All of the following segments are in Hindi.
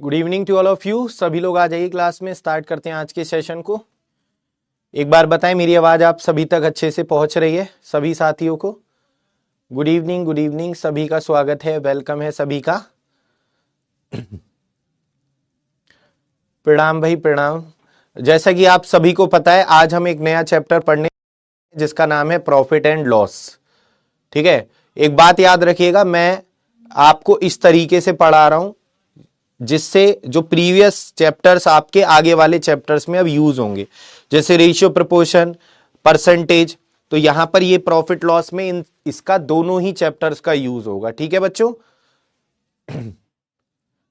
Good evening to all of you. सभी लोग आ जाइए क्लास में, स्टार्ट करते हैं आज के सेशन को। एक बार बताएं मेरी आवाज आप सभी तक अच्छे से पहुंच रही है सभी साथियों को? गुड इवनिंग, सभी का स्वागत है, वेलकम है सभी का। प्रणाम भाई प्रणाम। जैसा कि आप सभी को पता है, आज हम एक नया चैप्टर पढ़ने जिसका नाम है प्रॉफिट एंड लॉस। ठीक है, एक बात याद रखिएगा, मैं आपको इस तरीके से पढ़ा रहा हूं जिससे जो प्रीवियस चैप्टर्स आपके आगे वाले चैप्टर्स में अब यूज होंगे, जैसे रेशियो, प्रोपोर्शन, परसेंटेज। तो यहां पर ये प्रॉफिट लॉस में इसका दोनों ही चैप्टर्स का यूज होगा। ठीक है बच्चों।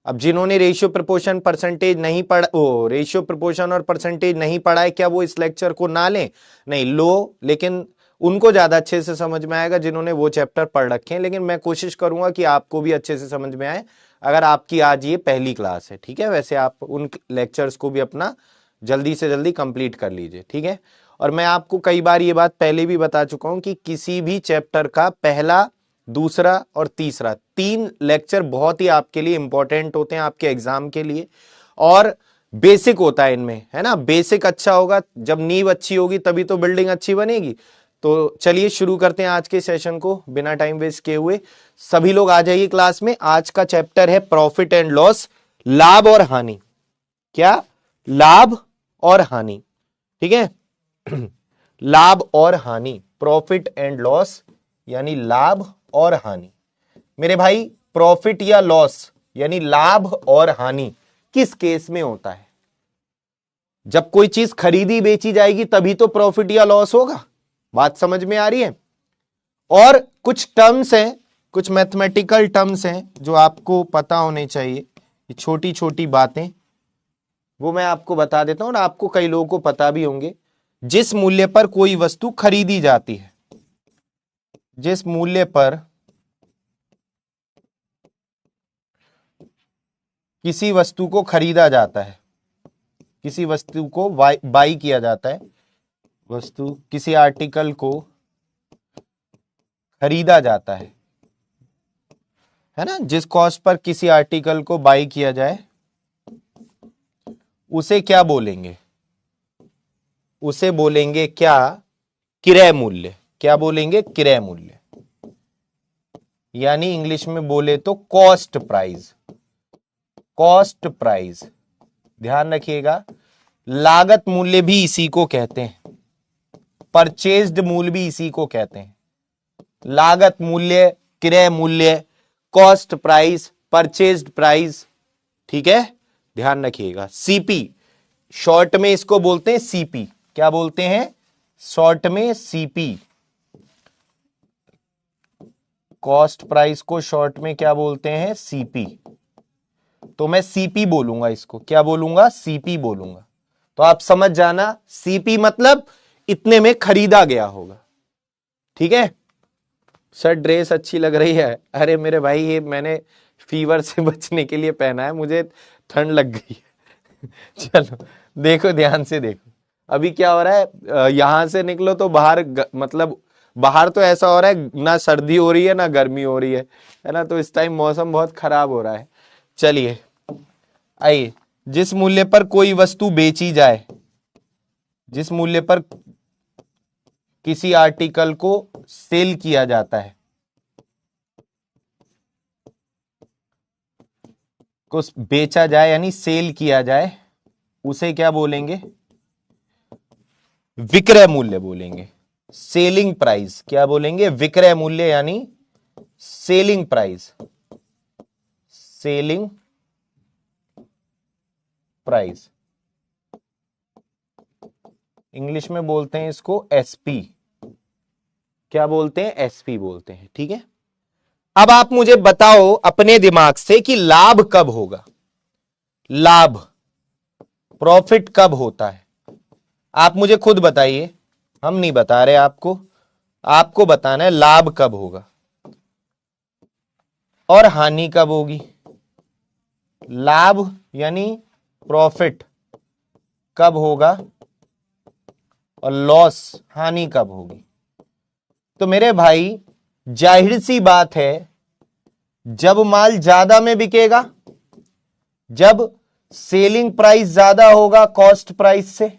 अब जिन्होंने रेशियो, प्रोपोर्शन, परसेंटेज नहीं पढ़ा, रेशियो, प्रोपोर्शन और परसेंटेज नहीं पढ़ा है, क्या वो इस लेक्चर को ना लें? नहीं लो, लेकिन उनको ज्यादा अच्छे से समझ में आएगा जिन्होंने वो चैप्टर पढ़ रखे हैं। लेकिन मैं कोशिश करूंगा कि आपको भी अच्छे से समझ में आए, अगर आपकी आज ये पहली क्लास है। ठीक है, वैसे आप उन लेक्चर्स को भी अपना जल्दी से जल्दी कंप्लीट कर लीजिए। ठीक है, और मैं आपको कई बार ये बात पहले भी बता चुका हूं कि किसी भी चैप्टर का पहला, दूसरा और तीसरा 3 लेक्चर बहुत ही आपके लिए इंपॉर्टेंट होते हैं, आपके एग्जाम के लिए। और बेसिक होता है इनमें, है ना। बेसिक अच्छा होगा, जब नींव अच्छी होगी तभी तो बिल्डिंग अच्छी बनेगी। तो चलिए शुरू करते हैं आज के सेशन को बिना टाइम वेस्ट किए हुए। सभी लोग आ जाइए क्लास में। आज का चैप्टर है प्रॉफिट एंड लॉस, लाभ और हानि। क्या? लाभ और हानि। ठीक है, लाभ और हानि, प्रॉफिट एंड लॉस यानी लाभ और हानि। मेरे भाई, प्रॉफिट या लॉस यानी लाभ और हानि किस केस में होता है? जब कोई चीज खरीदी बेची जाएगी तभी तो प्रॉफिट या लॉस होगा। बात समझ में आ रही है? और कुछ टर्म्स हैं, कुछ मैथमेटिकल टर्म्स हैं जो आपको पता होने चाहिए। ये छोटी छोटी बातें वो मैं आपको बता देता हूं, और आपको कई लोगों को पता भी होंगे। जिस मूल्य पर कोई वस्तु खरीदी जाती है, जिस मूल्य पर किसी वस्तु को खरीदा जाता है, किसी वस्तु को बाई किया जाता है, वस्तु किसी आर्टिकल को खरीदा जाता है ना, जिस कॉस्ट पर किसी आर्टिकल को बाई किया जाए उसे क्या बोलेंगे? उसे बोलेंगे क्या? क्रय मूल्य। क्या बोलेंगे? क्रय मूल्य, यानी इंग्लिश में बोले तो कॉस्ट प्राइस। कॉस्ट प्राइस, ध्यान रखिएगा। लागत मूल्य भी इसी को कहते हैं, परचेज्ड मूल्य भी इसी को कहते हैं। लागत मूल्य, क्रय मूल्य, कॉस्ट प्राइस, परचेज्ड प्राइस। ठीक है, ध्यान रखिएगा। सीपी, शॉर्ट में इसको बोलते हैं सीपी। क्या बोलते हैं? शॉर्ट में सीपी। कॉस्ट प्राइस को शॉर्ट में क्या बोलते हैं? सीपी। तो मैं सीपी बोलूंगा इसको। क्या बोलूंगा? सीपी बोलूंगा। तो आप समझ जाना, सीपी मतलब इतने में खरीदा गया होगा। ठीक है। सर ड्रेस अच्छी लग रही है। अरे मेरे भाई, ये मैंने फीवर से बचने के लिए पहना है, मुझे ठंड लग गई है। चलो देखो, ध्यान से देखो। अभी क्या हो रहा है, यहां से निकलो तो बाहर मतलब बाहर तो ऐसा हो रहा है, ना सर्दी हो रही है ना गर्मी हो रही है ना। तो इस टाइम मौसम बहुत खराब हो रहा है। चलिए आइए, जिस मूल्य पर कोई वस्तु बेची जाए, जिस मूल्य पर किसी आर्टिकल को सेल किया जाता है, को बेचा जाए यानी सेल किया जाए, उसे क्या बोलेंगे? विक्रय मूल्य बोलेंगे। Selling price. क्या बोलेंगे? विक्रय मूल्य यानी selling price. Selling price, English में बोलते हैं इसको एसपी। क्या बोलते हैं? एसपी बोलते हैं। ठीक है, अब आप मुझे बताओ अपने दिमाग से कि लाभ कब होगा? लाभ, प्रॉफिट कब होता है? आप मुझे खुद बताइए, हम नहीं बता रहे आपको, आपको बताना है लाभ कब होगा और हानि कब होगी। लाभ यानी प्रॉफिट कब होगा और लॉस, हानि कब होगी। तो मेरे भाई, जाहिर सी बात है, जब माल ज्यादा में बिकेगा, जब सेलिंग प्राइस ज्यादा होगा कॉस्ट प्राइस से,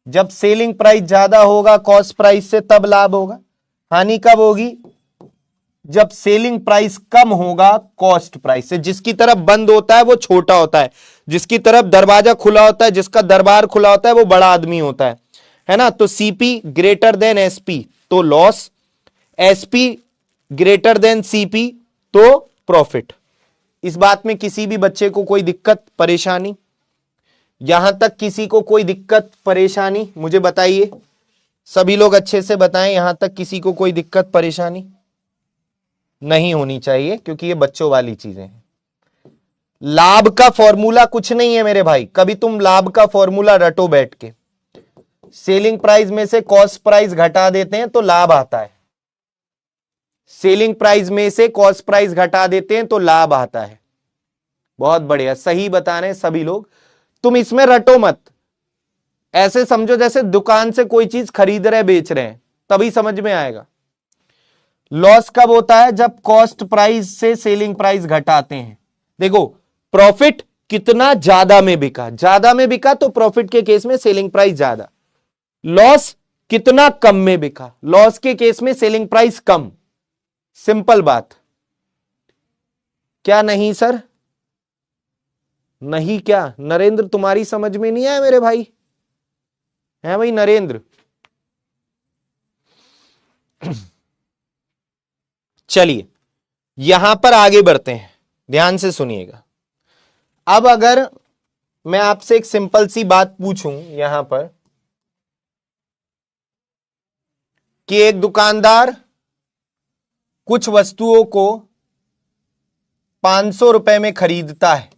जब सेलिंग प्राइस ज्यादा होगा कॉस्ट प्राइस से तब लाभ होगा। हानि कब होगी? जब सेलिंग प्राइस कम होगा कॉस्ट प्राइस से। जिसकी तरफ बंद होता है वो छोटा होता है, जिसकी तरफ दरवाजा खुला होता है, जिसका दरबार खुला होता है वो बड़ा आदमी होता है ना। तो सीपी ग्रेटर देन एसपी तो loss, SP greater than CP तो प्रॉफिट। इस बात में किसी भी बच्चे को कोई दिक्कत परेशानी? यहां तक किसी को कोई दिक्कत परेशानी मुझे बताइए, सभी लोग अच्छे से बताएं। यहां तक किसी को कोई दिक्कत परेशानी नहीं होनी चाहिए, क्योंकि ये बच्चों वाली चीजें हैं। लाभ का फॉर्मूला कुछ नहीं है मेरे भाई, कभी तुम लाभ का फॉर्मूला रटो बैठ के। सेलिंग प्राइस में से कॉस्ट प्राइस घटा देते हैं तो लाभ आता है, सेलिंग प्राइस में से कॉस्ट प्राइस घटा देते हैं तो लाभ आता है। बहुत बढ़िया, सही बता रहे हैं सभी लोग। तुम इसमें रटो मत, ऐसे समझो जैसे दुकान से कोई चीज खरीद रहे बेच रहे हैं, तभी समझ में आएगा। लॉस कब होता है? जब कॉस्ट प्राइस से सेलिंग प्राइस घटाते हैं। देखो प्रॉफिट कितना ज्यादा में बिका, ज्यादा में बिका तो प्रॉफिट के केस में सेलिंग प्राइस ज्यादा। लॉस कितना कम में बिका, लॉस के केस में सेलिंग प्राइस कम। सिंपल बात। क्या नहीं सर? नहीं क्या नरेंद्र, तुम्हारी समझ में नहीं आया मेरे भाई? है भाई नरेंद्र? चलिए यहां पर आगे बढ़ते हैं, ध्यान से सुनिएगा। अब अगर मैं आपसे एक सिंपल सी बात पूछूं यहां पर कि एक दुकानदार कुछ वस्तुओं को 500 रुपए में खरीदता है।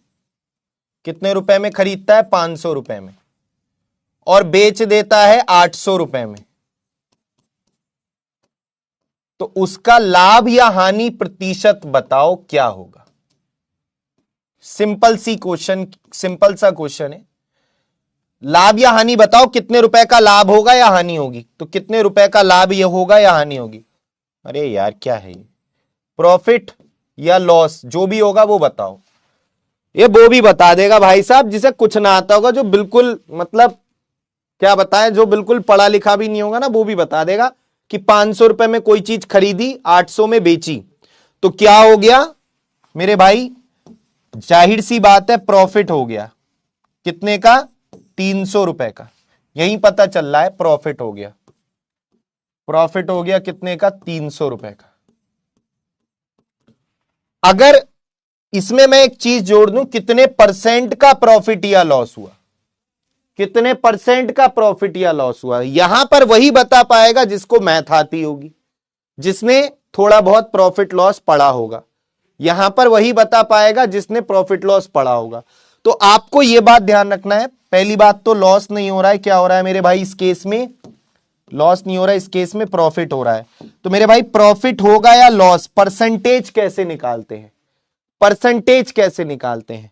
कितने रुपए में खरीदता है? 500 रुपए में, और बेच देता है 800 रुपए में। तो उसका लाभ या हानि प्रतिशत बताओ क्या होगा? सिंपल सा क्वेश्चन है। लाभ या हानि बताओ, कितने रुपए का लाभ होगा या हानि होगी? तो कितने रुपए का लाभ ये होगा या हानि होगी? अरे यार क्या है ये? प्रॉफिट या लॉस, जो भी होगा वो बताओ। ये वो भी बता देगा भाई साहब जिसे कुछ ना आता होगा, जो बिल्कुल मतलब क्या बताएं, जो बिल्कुल पढ़ा लिखा भी नहीं होगा ना, वो भी बता देगा कि 500 रुपए में कोई चीज खरीदी, 800 में बेची, तो क्या हो गया मेरे भाई? जाहिर सी बात है प्रॉफिट हो गया। कितने का? 300 रुपए का। यही पता चल रहा है प्रॉफिट हो गया। प्रॉफिट हो गया कितने का? 300 रुपए का। अगर इसमें मैं एक चीज जोड़ दूं, कितने परसेंट का प्रॉफिट या लॉस हुआ, कितने परसेंट का प्रॉफिट या लॉस हुआ, यहां पर वही बता पाएगा जिसको मैथ आती होगी, जिसने थोड़ा बहुत प्रॉफिट लॉस पढ़ा होगा। यहां पर वही बता पाएगा जिसने प्रॉफिट लॉस पढ़ा होगा। तो आपको यह बात ध्यान रखना है, पहली बात तो लॉस नहीं हो रहा है। क्या हो रहा है मेरे भाई? इस केस में लॉस नहीं हो रहा है, इस केस में प्रॉफिट हो रहा है। तो मेरे भाई प्रॉफिट होगा या लॉस, परसेंटेज कैसे निकालते हैं? परसेंटेज कैसे निकालते हैं?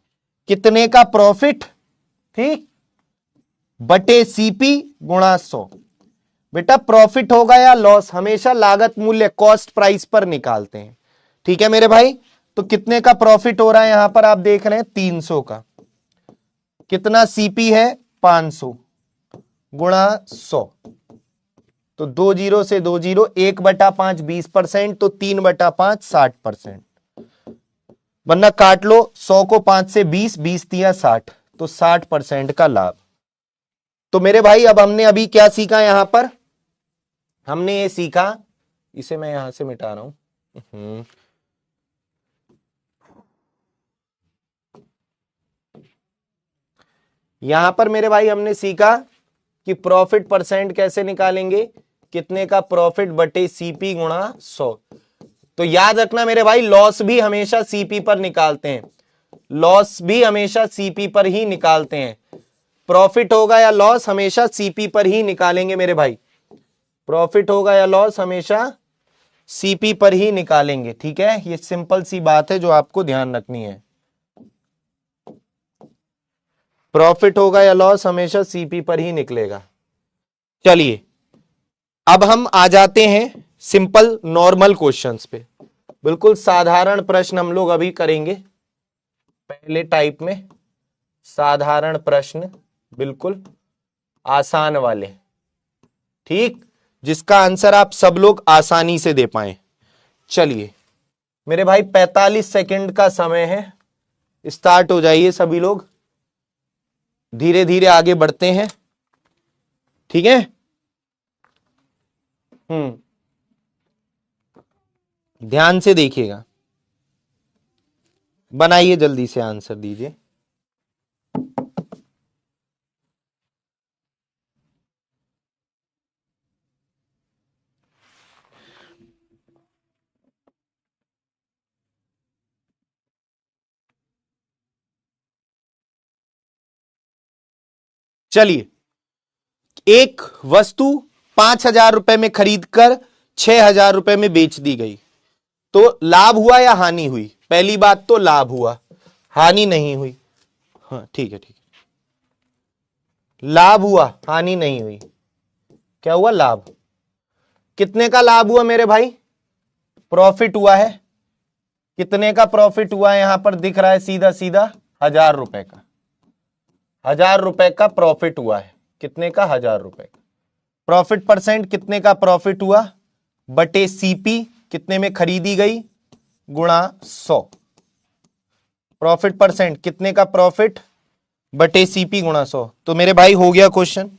कितने का प्रॉफिट, ठीक, बटे सीपी गुणा 100। बेटा प्रॉफिट होगा या लॉस हमेशा लागत मूल्य कॉस्ट प्राइस पर निकालते हैं, ठीक है मेरे भाई। तो कितने का प्रॉफिट हो रहा है यहां पर आप देख रहे हैं? 300 का। कितना सीपी है? 500 गुणा 100। तो 2 जीरो से 2 जीरो, 1/5 20%, तो 3/5 60%। वरना काट लो, 100 को 5 से 20, 20 तिया 60, तो 60% का लाभ। तो मेरे भाई अब हमने अभी क्या सीखा यहां पर? हमने ये सीखा, इसे मैं यहां से मिटा रहा हूं। यहां पर मेरे भाई हमने सीखा कि प्रॉफिट परसेंट कैसे निकालेंगे, कितने का प्रॉफिट बटे सीपी गुणा 100। तो याद रखना मेरे भाई, लॉस भी हमेशा सीपी पर निकालते हैं, लॉस भी हमेशा सीपी पर ही निकालते हैं। प्रॉफिट होगा या लॉस हमेशा सीपी पर ही निकालेंगे मेरे भाई, प्रॉफिट होगा या लॉस हमेशा सीपी पर ही निकालेंगे, ठीक है। ये सिंपल सी बात है जो आपको ध्यान रखनी है। प्रॉफिट होगा या लॉस हमेशा सीपी पर ही निकलेगा। चलिए अब हम आ जाते हैं सिंपल नॉर्मल क्वेश्चंस पे। बिल्कुल साधारण प्रश्न हम लोग अभी करेंगे। पहले टाइप में साधारण प्रश्न, बिल्कुल आसान वाले, ठीक, जिसका आंसर आप सब लोग आसानी से दे पाए। चलिए मेरे भाई 45 सेकंड का समय है, स्टार्ट हो जाइए सभी लोग, धीरे धीरे आगे बढ़ते हैं, ठीक है। ध्यान से देखिएगा, बनाइए, जल्दी से आंसर दीजिए। चलिए, एक वस्तु 5,000 रुपए में खरीदकर 6,000 रुपए में बेच दी गई, तो लाभ हुआ या हानि हुई? पहली बात तो लाभ हुआ, हानि नहीं हुई। हाँ ठीक है, ठीक है, लाभ हुआ, हानि नहीं हुई। क्या हुआ? लाभ। कितने का लाभ हुआ मेरे भाई? प्रॉफिट हुआ है। कितने का प्रॉफिट हुआ है? यहां पर दिख रहा है सीधा सीधा 1,000 रुपए का, 1,000 रुपए का प्रॉफिट हुआ है। कितने का? 1,000 रुपए का। प्रॉफिट परसेंट कितने का प्रॉफिट हुआ बटे सीपी, कितने में खरीदी गई, गुणा 100। प्रॉफिट परसेंट कितने का प्रॉफिट बटे सीपी गुणा 100। तो मेरे भाई हो गया क्वेश्चन,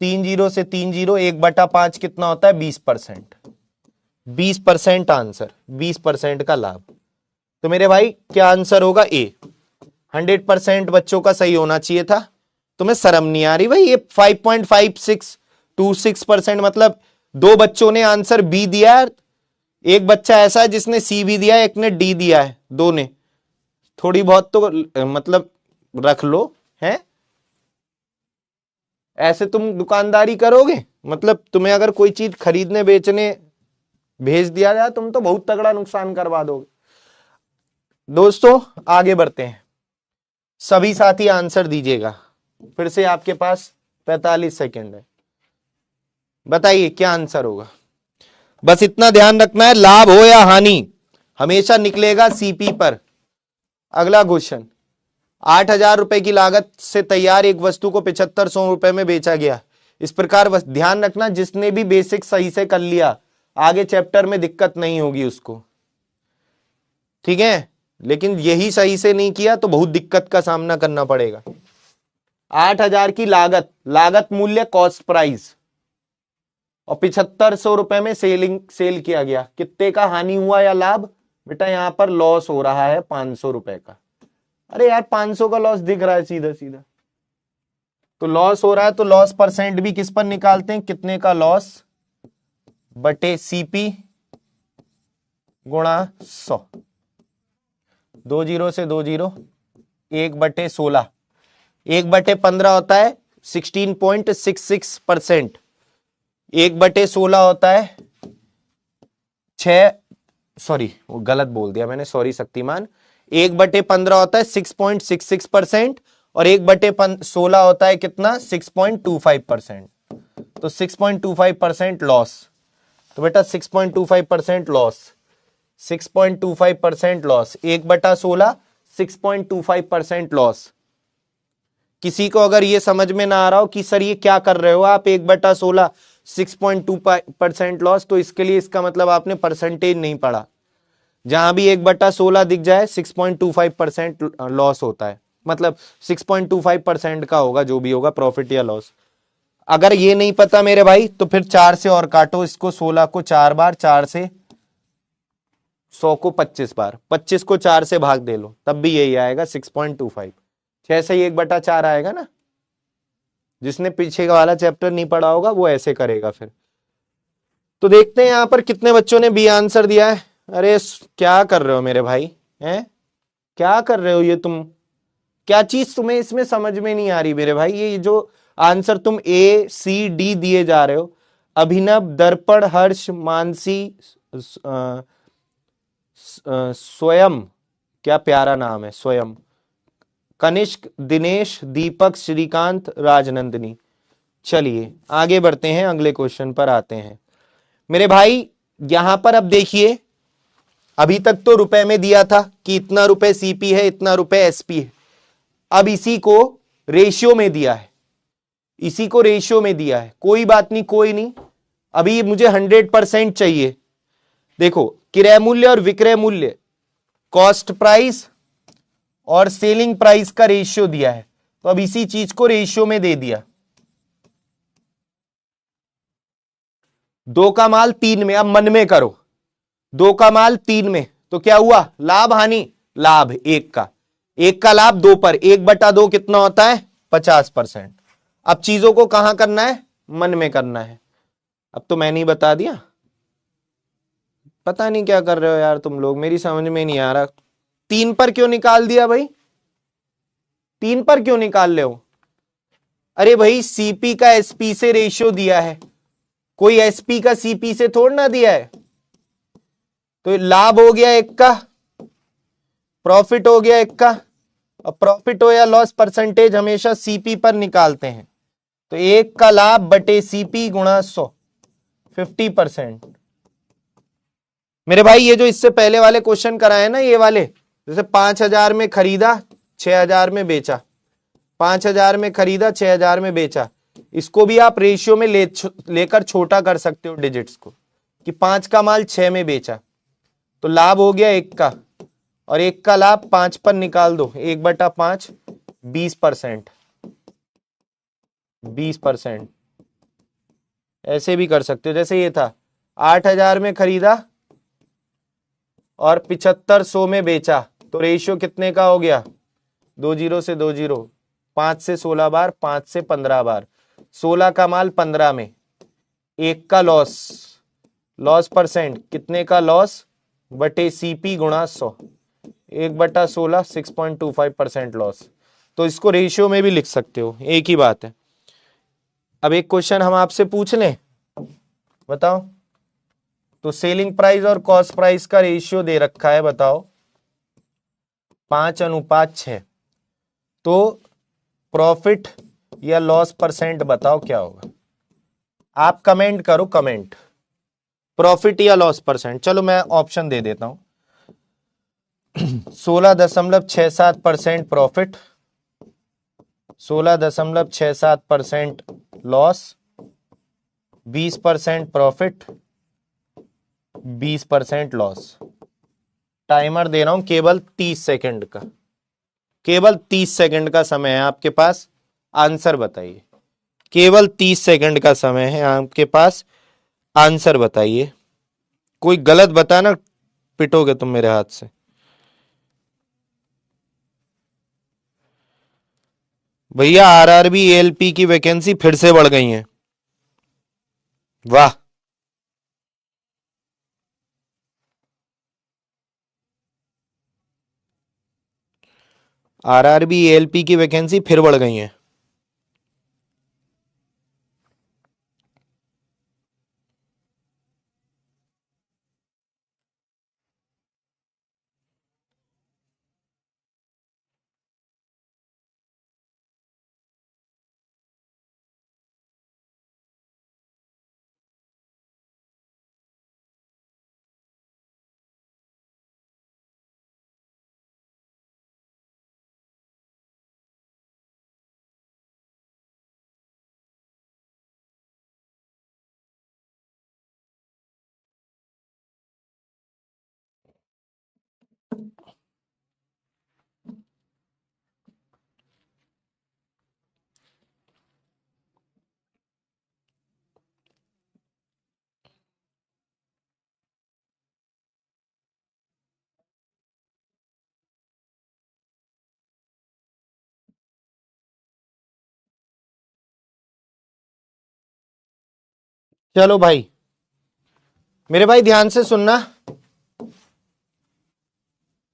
3 जीरो से 3 जीरो, 1/5 कितना होता है? 20%। 20% आंसर, 20% का लाभ। तो मेरे भाई क्या आंसर होगा? ए। 100% बच्चों का सही होना चाहिए था। तुम्हें शर्म नहीं आ रही भाई? ये 5.5626% मतलब दो बच्चों ने आंसर बी दिया है, एक बच्चा ऐसा है जिसने सी भी दिया है, एक ने डी दिया है, दो ने। थोड़ी बहुत तो मतलब रख लो, है? ऐसे तुम दुकानदारी करोगे? मतलब तुम्हें अगर कोई चीज खरीदने बेचने भेज दिया जाए, तुम तो बहुत तगड़ा नुकसान करवा दोगे। दोस्तों आगे बढ़ते हैं, सभी साथी आंसर दीजिएगा। फिर से आपके पास 45 सेकंड है, बताइए क्या आंसर होगा। बस इतना ध्यान रखना है, लाभ हो या हानि हमेशा निकलेगा सीपी पर। अगला क्वेश्चन, 8,000 रुपए की लागत से तैयार एक वस्तु को 7,500 रुपए में बेचा गया। इस प्रकार ध्यान रखना, जिसने भी बेसिक सही से कर लिया आगे चैप्टर में दिक्कत नहीं होगी उसको, ठीक है। लेकिन यही सही से नहीं किया तो बहुत दिक्कत का सामना करना पड़ेगा। 8,000 की लागत, लागत मूल्य कॉस्ट प्राइस, और 7,500 रुपए में सेल किया गया। कितने का हानि हुआ या लाभ? बेटा यहां पर लॉस हो रहा है 500 रुपए का। अरे यार 500 का लॉस दिख रहा है सीधा सीधा, तो लॉस हो रहा है तो लॉस परसेंट भी किस पर निकालते हैं? कितने का लॉस बटे सीपी गुणा 100। 2 जीरो से 2 जीरो, 1/16, 1/15 होता है 16.66%, 1/16 होता है 6, सॉरी वो गलत बोल दिया मैंने, सॉरी शक्तिमान। 1/15 होता है 6.66% और 1/16 होता है कितना? 6.25%। तो 6.25% लॉस। तो बेटा 6.25% लॉस, 6.25% लॉस, 1/16 6.25% लॉस। किसी को अगर ये समझ में ना आ रहा हो कि सर ये क्या कर रहे हो आप, 1/16 6.2% लॉस, तो इसके लिए इसका मतलब आपने परसेंटेज नहीं पढ़ा। जहां भी 1/16 दिख जाए 6.25% लॉस होता है, मतलब 6.25% का होगा जो भी होगा प्रॉफिट या लॉस। अगर ये नहीं पता मेरे भाई तो फिर 4 से और काटो इसको, 16 को 4 बार, 4 से 100 को 25 बार, 25 को 4 से भाग दे लो, तब भी यही आएगा 6.25। 6 से 1/4 आएगा ना। जिसने पीछे का वाला चैप्टर नहीं पढ़ा होगा वो ऐसे करेगा फिर। तो देखते हैं यहां पर कितने बच्चों ने बी आंसर दिया है। अरे क्या कर रहे हो मेरे भाई, हैं? क्या कर रहे हो ये तुम? क्या चीज तुम्हें इसमें समझ में नहीं आ रही मेरे भाई? ये जो आंसर तुम ए सी डी दिए जा रहे हो, अभिनव, दर्पण, हर्ष, मानसी, स्वयं, क्या प्यारा नाम है, स्वयं, कनिष्क, दिनेश, दीपक, श्रीकांत, राजनंदिनी। चलिए आगे बढ़ते हैं, अगले क्वेश्चन पर आते हैं मेरे भाई। यहां पर अब देखिए अभी तक तो रुपए में दिया था कि इतना रुपए सीपी है, इतना रुपए एसपी है। अब इसी को रेशियो में दिया है, इसी को रेशियो में दिया है। कोई बात नहीं, कोई नहीं, अभी मुझे 100% चाहिए। देखो, क्रय मूल्य और विक्रय मूल्य, कॉस्ट प्राइस और सेलिंग प्राइस का रेशियो दिया है, तो अब इसी चीज को रेशियो में दे दिया। 2 का माल 3 में, अब मन में करो, 2 का माल 3 में, तो क्या हुआ, लाभ हानि, लाभ 1 का, 1 का लाभ 2 पर, 1/2 कितना होता है, 50%। अब चीजों को कहां करना है, मन में करना है। अब तो मैंने ही बता दिया, पता नहीं क्या कर रहे हो यार तुम लोग, मेरी समझ में नहीं आ रहा। 3 पर क्यों निकाल दिया भाई, 3 पर क्यों निकाल ले हो? अरे भाई, सीपी का एसपी से रेशियो दिया है, कोई एसपी का सीपी से थोड़ा ना दिया है। तो लाभ हो गया 1 का, प्रॉफिट हो गया 1 का, और प्रॉफिट हो या लॉस परसेंटेज हमेशा सीपी पर निकालते हैं। तो 1 का लाभ बटे सीपी गुणा 100, 50%। मेरे भाई, ये जो इससे पहले वाले क्वेश्चन कराए ना, ये वाले, जैसे 5,000 में खरीदा 6,000 में बेचा, 5,000 में खरीदा 6,000 में बेचा, इसको भी आप रेशियो में लेकर छोटा कर सकते हो डिजिट्स को, कि 5 का माल 6 में बेचा, तो लाभ हो गया 1 का, और 1 का लाभ 5 पर निकाल दो, 1/5, 20%, 20%। ऐसे भी कर सकते हो, जैसे ये था 8,000 में खरीदा और 7500 में बेचा, तो रेशियो कितने का हो गया, 2 0 से 2 0, 5 से 16 बार, 5 से 15 बार, 16 का माल 15 में, 1 का लॉस, लॉस परसेंट कितने का लॉस, बटे सीपी गुणा 100, 1/16, 6.25% लॉस। तो इसको रेशियो में भी लिख सकते हो, एक ही बात है। अब एक क्वेश्चन हम आपसे पूछ लें, बताओ। तो सेलिंग प्राइस और कॉस्ट प्राइस का रेशियो दे रखा है, बताओ 5:6, तो प्रॉफिट या लॉस परसेंट बताओ क्या होगा। आप कमेंट करो, कमेंट, प्रॉफिट या लॉस परसेंट। चलो मैं ऑप्शन दे देता हूं, 16.67% profit, 16.67% loss, 20% profit, 20% loss. Timer दे रहा हूं केवल 30 सेकंड का, केवल 30 सेकंड का समय है आपके पास, आंसर बताइए। केवल 30 सेकंड का समय है आपके पास, आंसर बताइए। कोई गलत बताना, पिटोगे तुम मेरे हाथ से। भैया, आरआरबी एएलपी की वैकेंसी फिर से बढ़ गई है, वाह। आरआरबी एएलपी की वैकेंसी फिर बढ़ गई है। चलो भाई, मेरे भाई ध्यान से सुनना,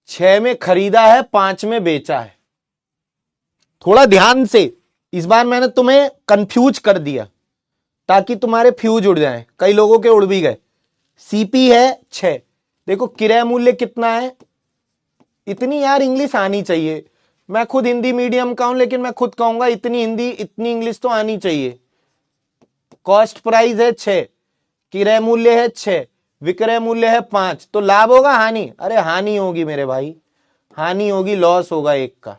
6 में खरीदा है, 5 में बेचा है। थोड़ा ध्यान से, इस बार मैंने तुम्हें कंफ्यूज कर दिया ताकि तुम्हारे फ्यूज उड़ जाएं, कई लोगों के उड़ भी गए। सीपी है 6, देखो क्रय मूल्य कितना है, इतनी यार इंग्लिश आनी चाहिए। मैं खुद हिंदी मीडियम का हूं, लेकिन मैं खुद कहूंगा इतनी हिंदी, इतनी इंग्लिश तो आनी चाहिए। कॉस्ट प्राइस है 6, क्रय मूल्य है 6, विक्रय मूल्य है 5, तो लाभ होगा हानि? अरे हानि होगी मेरे भाई, हानि होगी, लॉस होगा 1 का।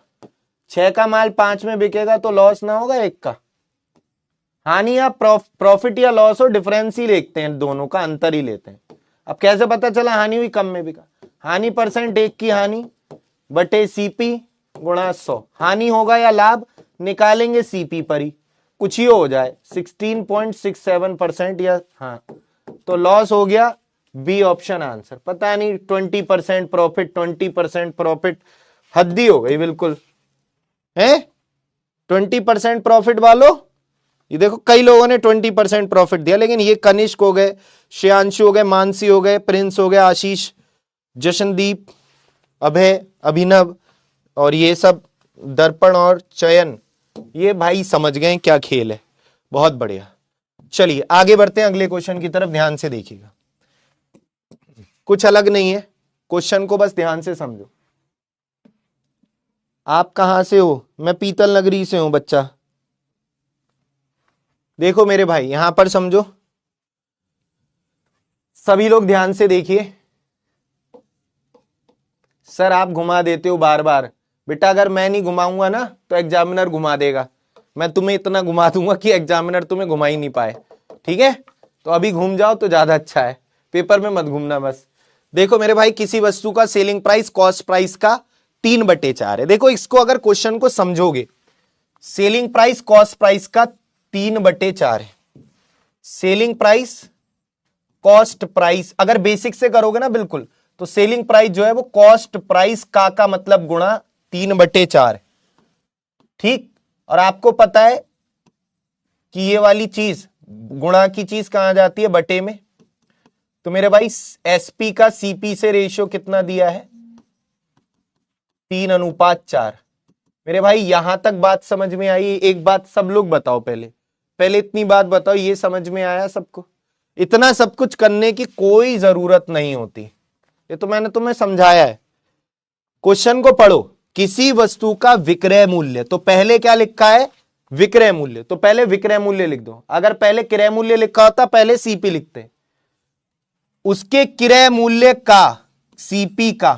6 का माल 5 में बिकेगा तो लॉस ना होगा 1 का? हानि या प्रॉफिट या लॉस हो, डिफरेंस ही देखते हैं, दोनों का अंतर ही लेते हैं। अब कैसे पता चला हानि हुई, कम में बिका? हानि परसेंट 1 की हानि बटे सीपी गुणा 100, हानि होगा या लाभ निकालेंगे सीपी पर ही, कुछ ही हो जाए 16.67% या हाँ, तो लॉस हो गया बी ऑप्शन आंसर। पता नहीं 20% प्रॉफिट, 20% प्रॉफिट, हद्दी हो गई बिल्कुल है। 20% प्रॉफिट वालों, ये देखो कई लोगों ने 20% प्रॉफिट दिया, लेकिन ये कनिष्क हो गए, श्रेयांशु हो गए, मानसी हो गए, प्रिंस हो गए, आशीष, जशनदीप, अभय, अभिनव, और ये सब दर्पण और चयन, ये भाई समझ गए क्या खेल है। बहुत बढ़िया, चलिए आगे बढ़ते हैं अगले क्वेश्चन की तरफ, ध्यान से देखिएगा। कुछ अलग नहीं है, क्वेश्चन को बस ध्यान से समझो। आप कहां से हो? मैं पीतल नगरी से हूं बच्चा। देखो मेरे भाई यहां पर समझो, सभी लोग ध्यान से देखिए। सर आप घुमा देते हो बार बार, बेटा अगर मैं नहीं घुमाऊंगा ना तो एग्जामिनर घुमा देगा। मैं तुम्हें इतना घुमा दूंगा कि एग्जामिनर तुम्हें घुमा ही नहीं पाए, ठीक है? तो अभी घूम जाओ तो ज्यादा अच्छा है, पेपर में मत घूमना बस। देखो मेरे भाई, किसी वस्तु का सेलिंग प्राइस कॉस्ट प्राइस का 3/4 है। देखो इसको अगर क्वेश्चन को समझोगे, सेलिंग प्राइस कॉस्ट प्राइस का 3/4 है। सेलिंग प्राइस कॉस्ट प्राइस अगर बेसिक से करोगे ना बिल्कुल, तो सेलिंग प्राइस जो है वो कॉस्ट प्राइस का मतलब गुणा 3/4 है, ठीक? और आपको पता है कि ये वाली चीज, गुणा की चीज कहां जाती है? बटे में। तो मेरे भाई एसपी का सीपी से रेशियो कितना दिया है? 3:4। मेरे भाई यहां तक बात समझ में आई? एक बात सब लोग बताओ, पहले इतनी बात बताओ, ये समझ में आया सबको? इतना सब कुछ करने की कोई जरूरत नहीं होती, ये तो मैंने तुम्हें समझाया है। क्वेश्चन को पढ़ो, किसी वस्तु का विक्रय मूल्य, तो पहले क्या लिखा है? विक्रय मूल्य, तो पहले विक्रय मूल्य लिख दो। अगर पहले क्रय मूल्य लिखा होता पहले सीपी लिखते। उसके क्रय मूल्य का, सीपी का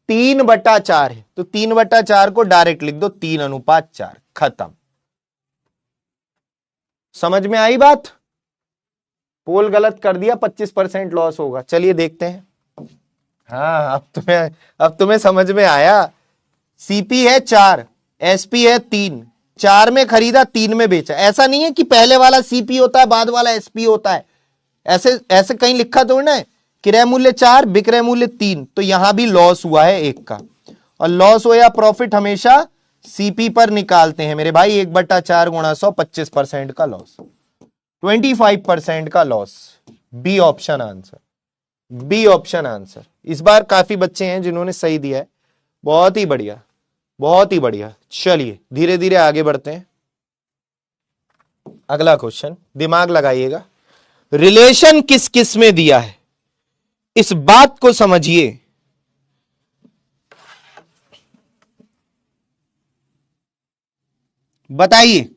3/4 है, तो 3/4 को डायरेक्ट लिख दो 3:4, खत्म। समझ में आई बात? पोल गलत कर दिया, 25% लॉस होगा। चलिए देखते हैं। हाँ अब तुम्हें समझ में आया। सीपी है 4, एसपी है 3, 4 में खरीदा 3 में बेचा। ऐसा नहीं है कि पहले वाला सीपी होता है बाद वाला एसपी होता है, ऐसे कहीं लिखा तो ना है। क्रय मूल्य 4, विक्रय मूल्य 3, तो यहां भी लॉस हुआ है 1 का। और लॉस हो या प्रॉफिट हमेशा सीपी पर निकालते हैं मेरे भाई। 1/4 गुणा 100, 25% का लॉस, 25% का loss. B option answer, B option answer. इस बार काफी बच्चे हैं जिन्होंने सही दिया है, बहुत ही बढ़िया, बहुत ही बढ़िया। चलिए धीरे धीरे आगे बढ़ते हैं। अगला क्वेश्चन, दिमाग लगाइएगा। रिलेशन किस किस में दिया है, इस बात को समझिए। बताइए।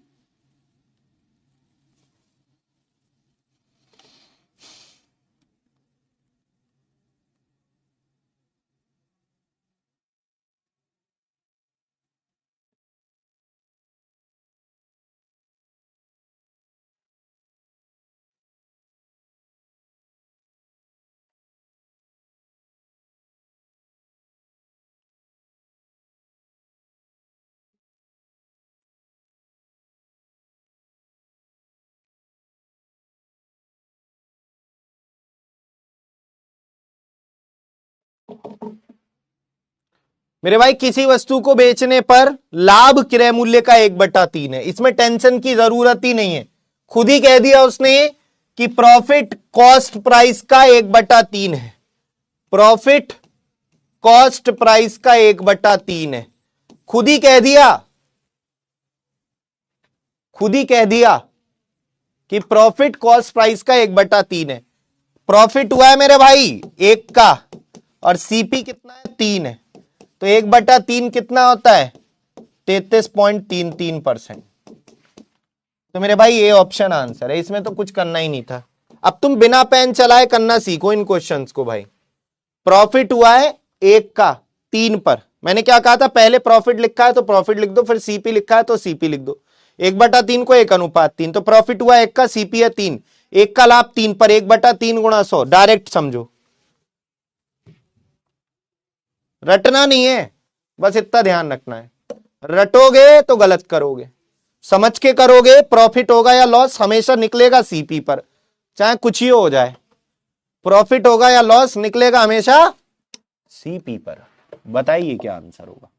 मेरे भाई किसी वस्तु को बेचने पर लाभ क्रय मूल्य का 1/3 है। इसमें टेंशन की जरूरत ही नहीं है, खुद ही कह दिया उसने कि प्रॉफिट कॉस्ट प्राइस का 1/3 है। प्रॉफिट कॉस्ट प्राइस का 1/3 है, खुद ही कह दिया, खुद ही कह दिया कि प्रॉफिट कॉस्ट प्राइस का 1/3 है। प्रॉफिट हुआ है मेरे भाई 1 का, और सीपी कितना है? 3 है, तो 1/3 कितना होता है? 33.33%। तो मेरे भाई ये ऑप्शन आंसर है, इसमें तो कुछ करना ही नहीं था। अब तुम बिना पेन चलाए करना सीखो इन क्वेश्चंस को भाई। प्रॉफिट हुआ है 1 का 3 पर, मैंने क्या कहा था, पहले प्रॉफिट लिखा है तो प्रॉफिट लिख दो, फिर सीपी लिखा है तो सीपी लिख दो। 1/3 को 1:3, तो प्रॉफिट हुआ 1 का, सीपी है 3, 1 का लाभ 3 पर, 1/3 गुणा 100, डायरेक्ट समझो, रटना नहीं है, बस इतना ध्यान रखना है। रटोगे तो गलत करोगे, समझ के करोगे, प्रॉफिट होगा या लॉस हमेशा निकलेगा सीपी पर, चाहे कुछ ही हो जाए, प्रॉफिट होगा या लॉस निकलेगा हमेशा सीपी पर। बताइए क्या आंसर होगा।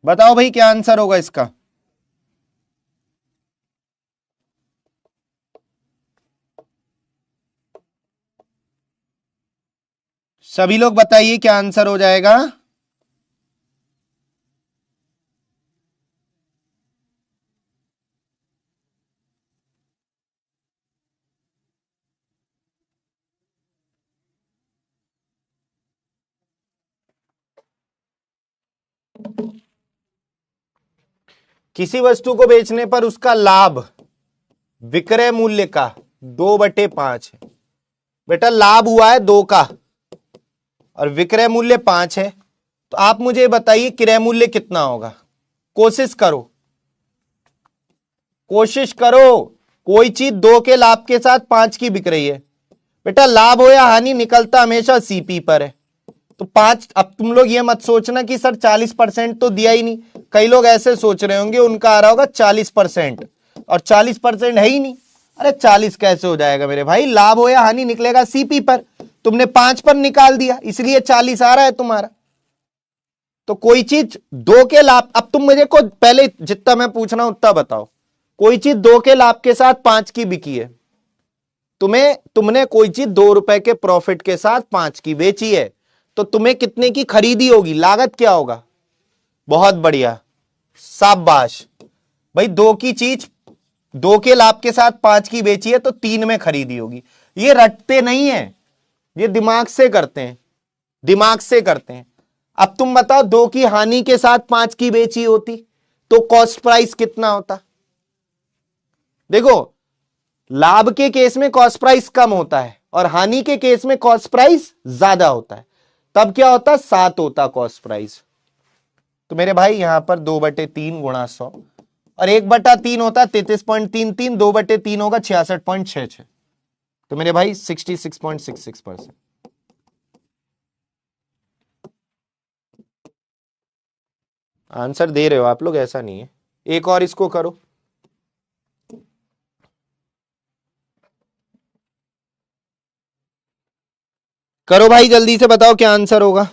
बताओ भाई क्या आंसर होगा इसका। सभी लोग बताइए क्या आंसर हो जाएगा। किसी वस्तु को बेचने पर उसका लाभ विक्रय मूल्य का 2/5 है। बेटा लाभ हुआ है 2 का और विक्रय मूल्य 5 है, तो आप मुझे बताइए क्रय मूल्य कितना होगा। कोशिश करो, कोशिश करो, कोई चीज 2 के लाभ के साथ 5 की बिक रही है, बेटा लाभ हो या हानि निकलता हमेशा सीपी पर है। तो 5, अब तुम लोग ये मत सोचना कि सर 40% तो दिया ही नहीं, कई लोग ऐसे सोच रहे होंगे उनका आ रहा होगा 40% और 40% है ही नहीं। अरे 40 कैसे हो जाएगा मेरे भाई, लाभ हो या हानि निकलेगा सीपी पर, तुमने 5 पर निकाल दिया इसलिए 40 आ रहा है तुम्हारा। तो कोई चीज 2 के लाभ, अब तुम मुझे को पहले जितना मैं पूछ रहा हूं उतना बताओ, कोई चीज 2 के लाभ के साथ 5 की बिकी है, तुमने कोई चीज 2 रुपए के प्रॉफिट के साथ 5 की बेची है, तो तुम्हें कितने की खरीदी होगी, लागत क्या होगा। बहुत बढ़िया, शाबाश भाई, 2 की चीज 2 के लाभ के साथ 5 की बेची है तो 3 में खरीदी होगी। ये रटते नहीं है, ये दिमाग से करते हैं, दिमाग से करते हैं। अब तुम बताओ 2 की हानि के साथ 5 की बेची होती तो कॉस्ट प्राइस कितना होता। देखो लाभ के केस में कॉस्ट प्राइस कम होता है और हानि के केस में कॉस्ट प्राइस ज्यादा होता है, तब क्या होता, 7 होता कॉस्ट प्राइस। तो मेरे भाई यहां पर 2/3 गुणा 100 और 1/3 होता 33.33, 2/3 होगा 66.66, तो मेरे भाई 66.66%। आंसर दे रहे हो आप लोग, ऐसा नहीं है। एक और इसको करो। करो भाई जल्दी से बताओ क्या आंसर होगा।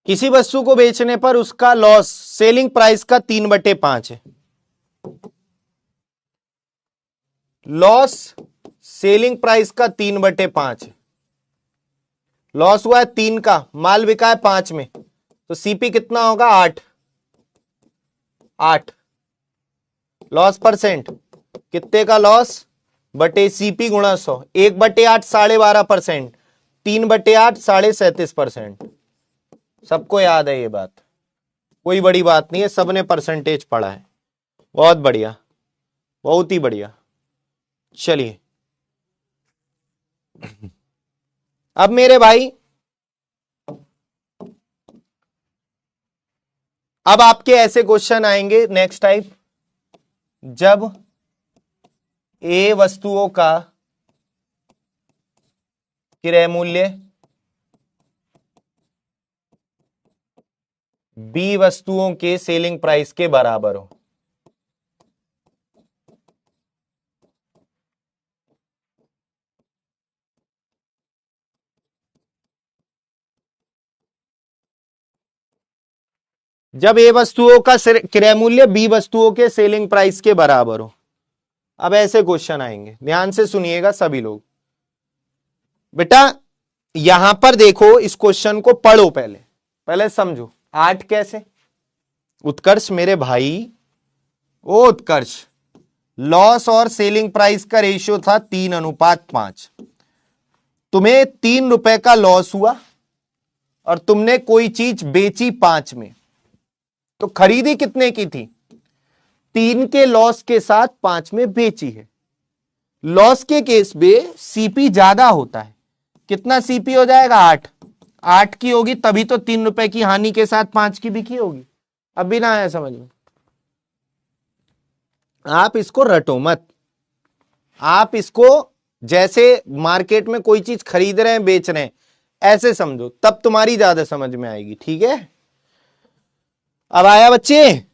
किसी वस्तु को बेचने पर उसका लॉस सेलिंग प्राइस का 3/5 है। लॉस सेलिंग प्राइस का 3/5 है। लॉस हुआ है 3 का, माल बिका है 5 में, तो सीपी कितना होगा, 8। 8 लॉस परसेंट, कितने का लॉस, बटे सीपी गुणा 100, 1/8 12.5%, 3/8 37.5%। सबको याद है ये बात, कोई बड़ी बात नहीं है, सबने परसेंटेज पढ़ा है। बहुत बढ़िया, बहुत ही बढ़िया। चलिए अब मेरे भाई, अब आपके ऐसे क्वेश्चन आएंगे नेक्स्ट टाइप, जब ए वस्तुओं का क्रय मूल्य बी वस्तुओं के सेलिंग प्राइस के बराबर हो। जब ए वस्तुओं का क्रय मूल्य बी वस्तुओं के सेलिंग प्राइस के बराबर हो। अब ऐसे क्वेश्चन आएंगे, ध्यान से सुनिएगा सभी लोग। बेटा यहां पर देखो, इस क्वेश्चन को पढ़ो, पहले समझो। 8 कैसे? उत्कर्ष मेरे भाई, ओ उत्कर्ष, लॉस और सेलिंग प्राइस का रेशियो था 3:5। तुम्हें 3 रुपए का लॉस हुआ और तुमने कोई चीज बेची 5 में, तो खरीदी कितने की थी? 3 के लॉस के साथ 5 में बेची है। लॉस के केस में सीपी ज्यादा होता है। कितना सीपी हो जाएगा? 8 की होगी, तभी तो 3 रुपए की हानि के साथ 5 की बिकी होगी। अब भी ना आया समझ में? आप इसको रटो मत, आप इसको जैसे मार्केट में कोई चीज खरीद रहे हैं बेच रहे हैं ऐसे समझो, तब तुम्हारी ज्यादा समझ में आएगी। ठीक है, अब आया बच्चे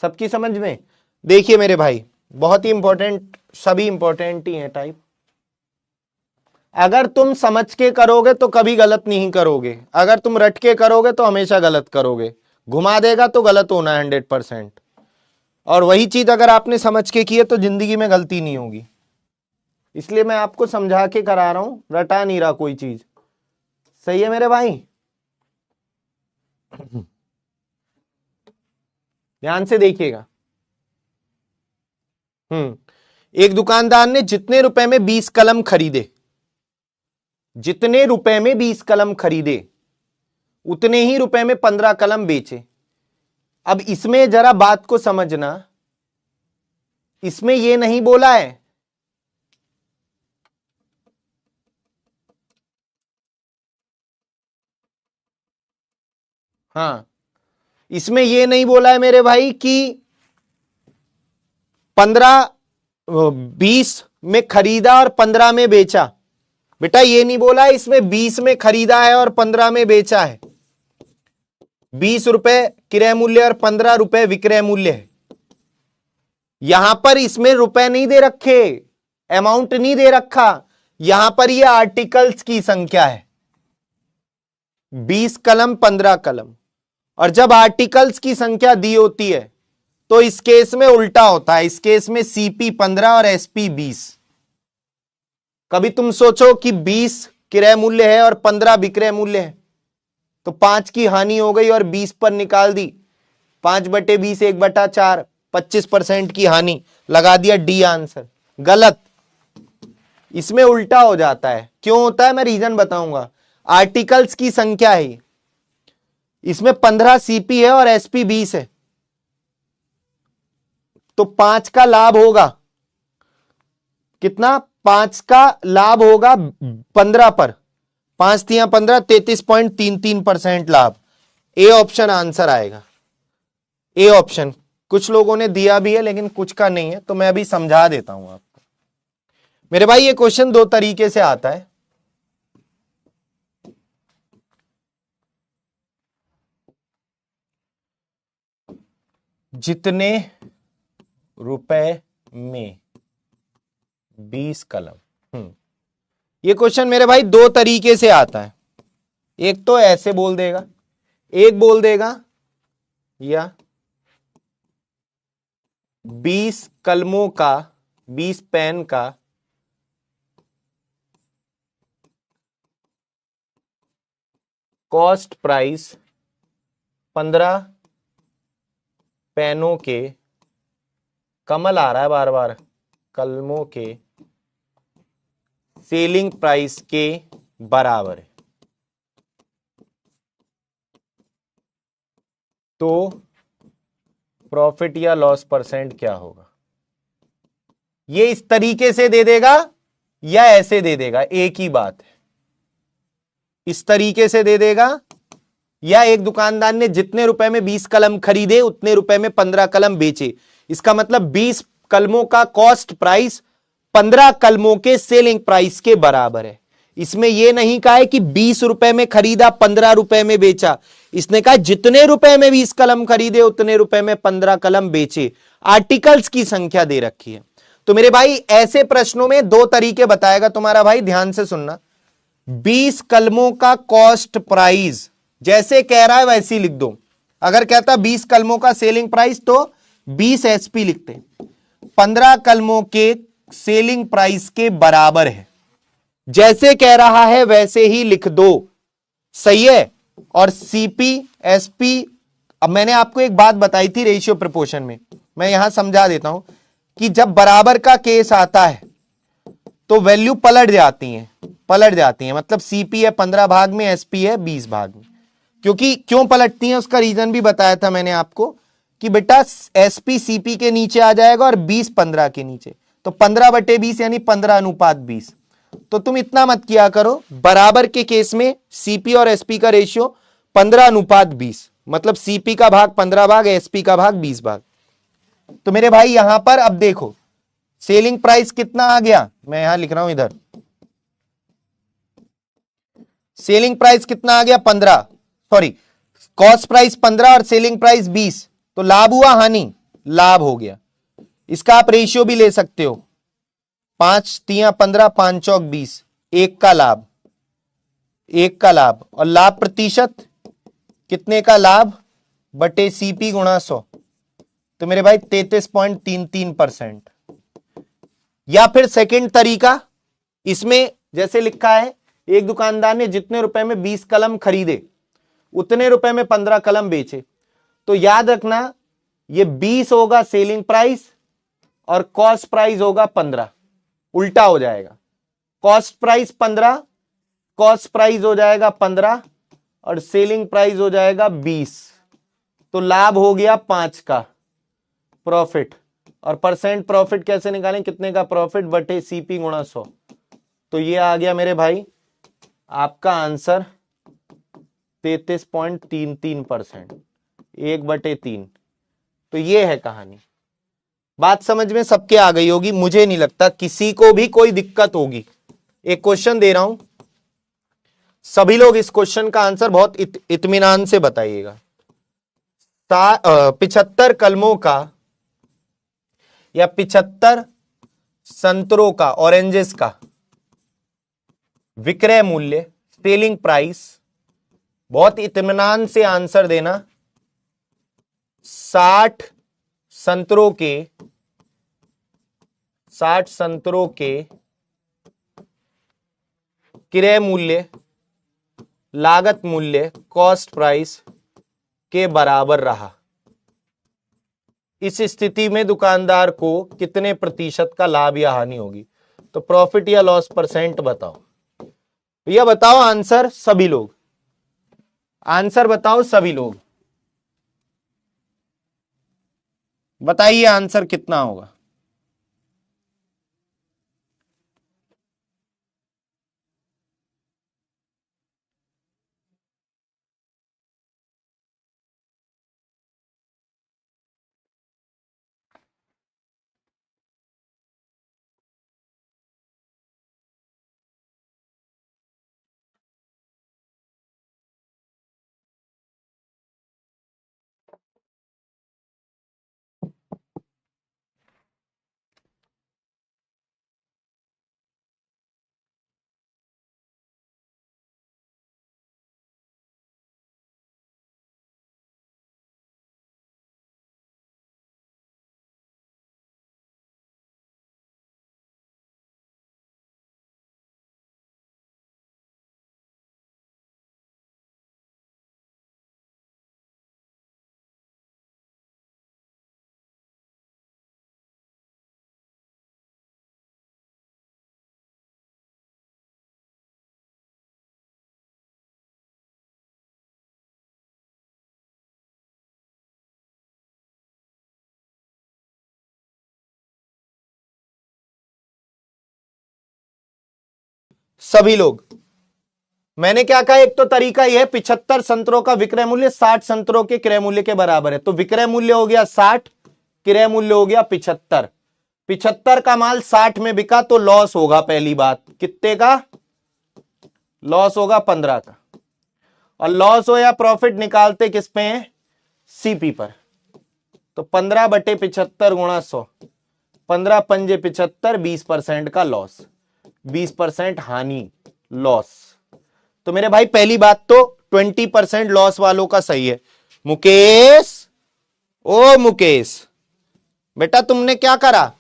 सबकी समझ में? देखिए मेरे भाई, बहुत ही इंपॉर्टेंट, सभी इंपॉर्टेंट ही है टाइप। अगर तुम समझ के करोगे तो कभी गलत नहीं करोगे, अगर तुम रट के करोगे तो हमेशा गलत करोगे। घुमा देगा तो गलत होना 100%, और वही चीज अगर आपने समझ के की है तो जिंदगी में गलती नहीं होगी। इसलिए मैं आपको समझा के करा रहा हूं, रटा नहीं रहा कोई चीज। सही है मेरे भाई? ध्यान से देखिएगा। एक दुकानदार ने जितने रुपए में 20 कलम खरीदे, जितने रुपए में 20 कलम खरीदे उतने ही रुपए में 15 कलम बेचे। अब इसमें जरा बात को समझना, इसमें यह नहीं बोला है इसमें यह नहीं बोला है मेरे भाई कि 20 में खरीदा और 15 में बेचा। बेटा ये नहीं बोला है इसमें 20 में खरीदा है और 15 में बेचा है। 20 रुपए क्रय मूल्य और 15 रुपए विक्रय मूल्य है। यहां पर इसमें रुपए नहीं दे रखे, अमाउंट नहीं दे रखा, यहां पर यह आर्टिकल्स की संख्या है, 20 कलम 15 कलम। और जब आर्टिकल्स की संख्या दी होती है तो इस केस में उल्टा होता है, इस केस में सीपी 15 और एसपी 20। कभी तुम सोचो कि 20 क्रय मूल्य है और 15 विक्रय मूल्य है, तो 5 की हानि हो गई और 20 पर निकाल दी, 5/20 1/4, 25% की हानि, लगा दिया डी आंसर। गलत, इसमें उल्टा हो जाता है। क्यों होता है मैं रीजन बताऊंगा। आर्टिकल्स की संख्या है, इसमें 15 सीपी है और एसपी 20 है, तो 5 का लाभ होगा कितना? 5 का लाभ होगा 15 पर, 5 तिया 15, 33.33% लाभ। ए ऑप्शन आंसर आएगा, ए ऑप्शन। कुछ लोगों ने दिया भी है लेकिन कुछ का नहीं है, तो मैं अभी समझा देता हूं आपको। मेरे भाई ये क्वेश्चन 2 तरीके से आता है। जितने रुपए में 20 कलम, ये क्वेश्चन मेरे भाई 2 तरीके से आता है। एक तो ऐसे बोल देगा, एक बोल देगा या 20 कलमों का, 20 पेन का कॉस्ट प्राइस 15 पेनों के, कमल आ रहा है बार बार, कलमों के सेलिंग प्राइस के बराबर है। तो प्रॉफिट या लॉस परसेंट क्या होगा? ये इस तरीके से दे देगा या ऐसे दे देगा, एक ही बात है। इस तरीके से दे देगा, या एक दुकानदार ने जितने रुपए में 20 कलम खरीदे उतने रुपए में 15 कलम बेचे। इसका मतलब 20 कलमों का कॉस्ट प्राइस 15 कलमों के सेलिंग प्राइस के बराबर है। इसमें यह नहीं कहा है कि 20 रुपए में खरीदा 15 रुपए में बेचा, इसने कहा जितने रुपए में 20 कलम खरीदे उतने रुपए में 15 कलम बेचे। आर्टिकल्स की संख्या दे रखी है। तो मेरे भाई ऐसे प्रश्नों में 2 तरीके बताएगा तुम्हारा भाई, ध्यान से सुनना। 20 कलमों का कॉस्ट प्राइस जैसे कह रहा है वैसे ही लिख दो। अगर कहता 20 कलमों का सेलिंग प्राइस तो 20 एसपी लिखते, 15 कलमों के सेलिंग प्राइस के बराबर है। जैसे कह रहा है वैसे ही लिख दो, सही है। और सीपी एसपी, अब मैंने आपको एक बात बताई थी रेशियो प्रपोर्शन में, मैं यहां समझा देता हूं कि जब बराबर का केस आता है तो वैल्यू पलट जाती है, मतलब सीपी है 15 भाग में, एसपी है 20 भाग में। क्योंकि क्यों पलटती हैं उसका रीजन भी बताया था मैंने आपको कि बेटा एसपी सीपी के नीचे आ जाएगा और 20 15 के नीचे, तो 15/20 यानी 15:20। तो तुम इतना मत किया करो, बराबर के केस में सीपी और एसपी का रेशियो 15:20, मतलब सीपी का भाग 15 भाग, एसपी का भाग 20 भाग। तो मेरे भाई यहां पर अब देखो सेलिंग प्राइस कितना आ गया, मैं यहां लिख रहा हूं इधर, सेलिंग प्राइस कितना आ गया 15, सॉरी कॉस्ट प्राइस 15 और सेलिंग प्राइस 20, तो लाभ हुआ हानि, लाभ हो गया। इसका आप रेशियो भी ले सकते हो, 5×3=15, 5×4=20, एक का लाभ, एक का लाभ, और लाभ प्रतिशत कितने का लाभ बटे सीपी गुणा 100, तो मेरे भाई 33.33%। या फिर सेकंड तरीका, इसमें जैसे लिखा है एक दुकानदार ने जितने रुपए में 20 कलम खरीदे उतने रुपए में 15 कलम बेचे, तो याद रखना ये 20 होगा सेलिंग प्राइस और कॉस्ट प्राइस होगा 15, उल्टा हो जाएगा, कॉस्ट प्राइस 15, कॉस्ट प्राइस हो जाएगा 15 और सेलिंग प्राइस हो जाएगा 20, तो लाभ हो गया 5 का प्रॉफिट। और परसेंट प्रॉफिट कैसे निकालें, कितने का प्रॉफिट बटे सीपी गुणा 100, तो ये आ गया मेरे भाई आपका आंसर 33.33%, 1/3। तो ये है कहानी। बात समझ में सबके आ गई होगी, मुझे नहीं लगता किसी को भी कोई दिक्कत होगी। एक क्वेश्चन दे रहा हूं, सभी लोग इस क्वेश्चन का आंसर बहुत इत्मीनान से बताइएगा। 75 कलमों का या 75 संतरों का, ऑरेंजेस का विक्रय मूल्य, सेलिंग प्राइस, बहुत इत्मीनान से आंसर देना, 60 संतरों के क्रय मूल्य, लागत मूल्य, कॉस्ट प्राइस के बराबर रहा। इस स्थिति में दुकानदार को कितने प्रतिशत का लाभ या हानि होगी, तो प्रॉफिट या लॉस परसेंट बताओ। भैया बताओ आंसर, सभी लोग आंसर बताओ, सभी लोग बताइए आंसर कितना होगा। सभी लोग, मैंने क्या कहा, एक तो तरीका यह है 75 संतरों का विक्रय मूल्य 60 संतरों के क्रय मूल्य के बराबर है, तो विक्रय मूल्य हो गया 60, क्रय मूल्य हो गया 75। 75 का माल 60 में बिका तो लॉस होगा, पहली बात कितने का लॉस होगा, 15 का। और लॉस हो या प्रॉफिट निकालते किस पे हैं, सीपी पर, तो 15/75 गुणा 100, 15×5=75, 20% का लॉस, 20% हानि, लॉस। तो मेरे भाई पहली बात तो 20% लॉस वालों का सही है, मुकेश, ओ मुकेश, बेटा तुमने क्या करा?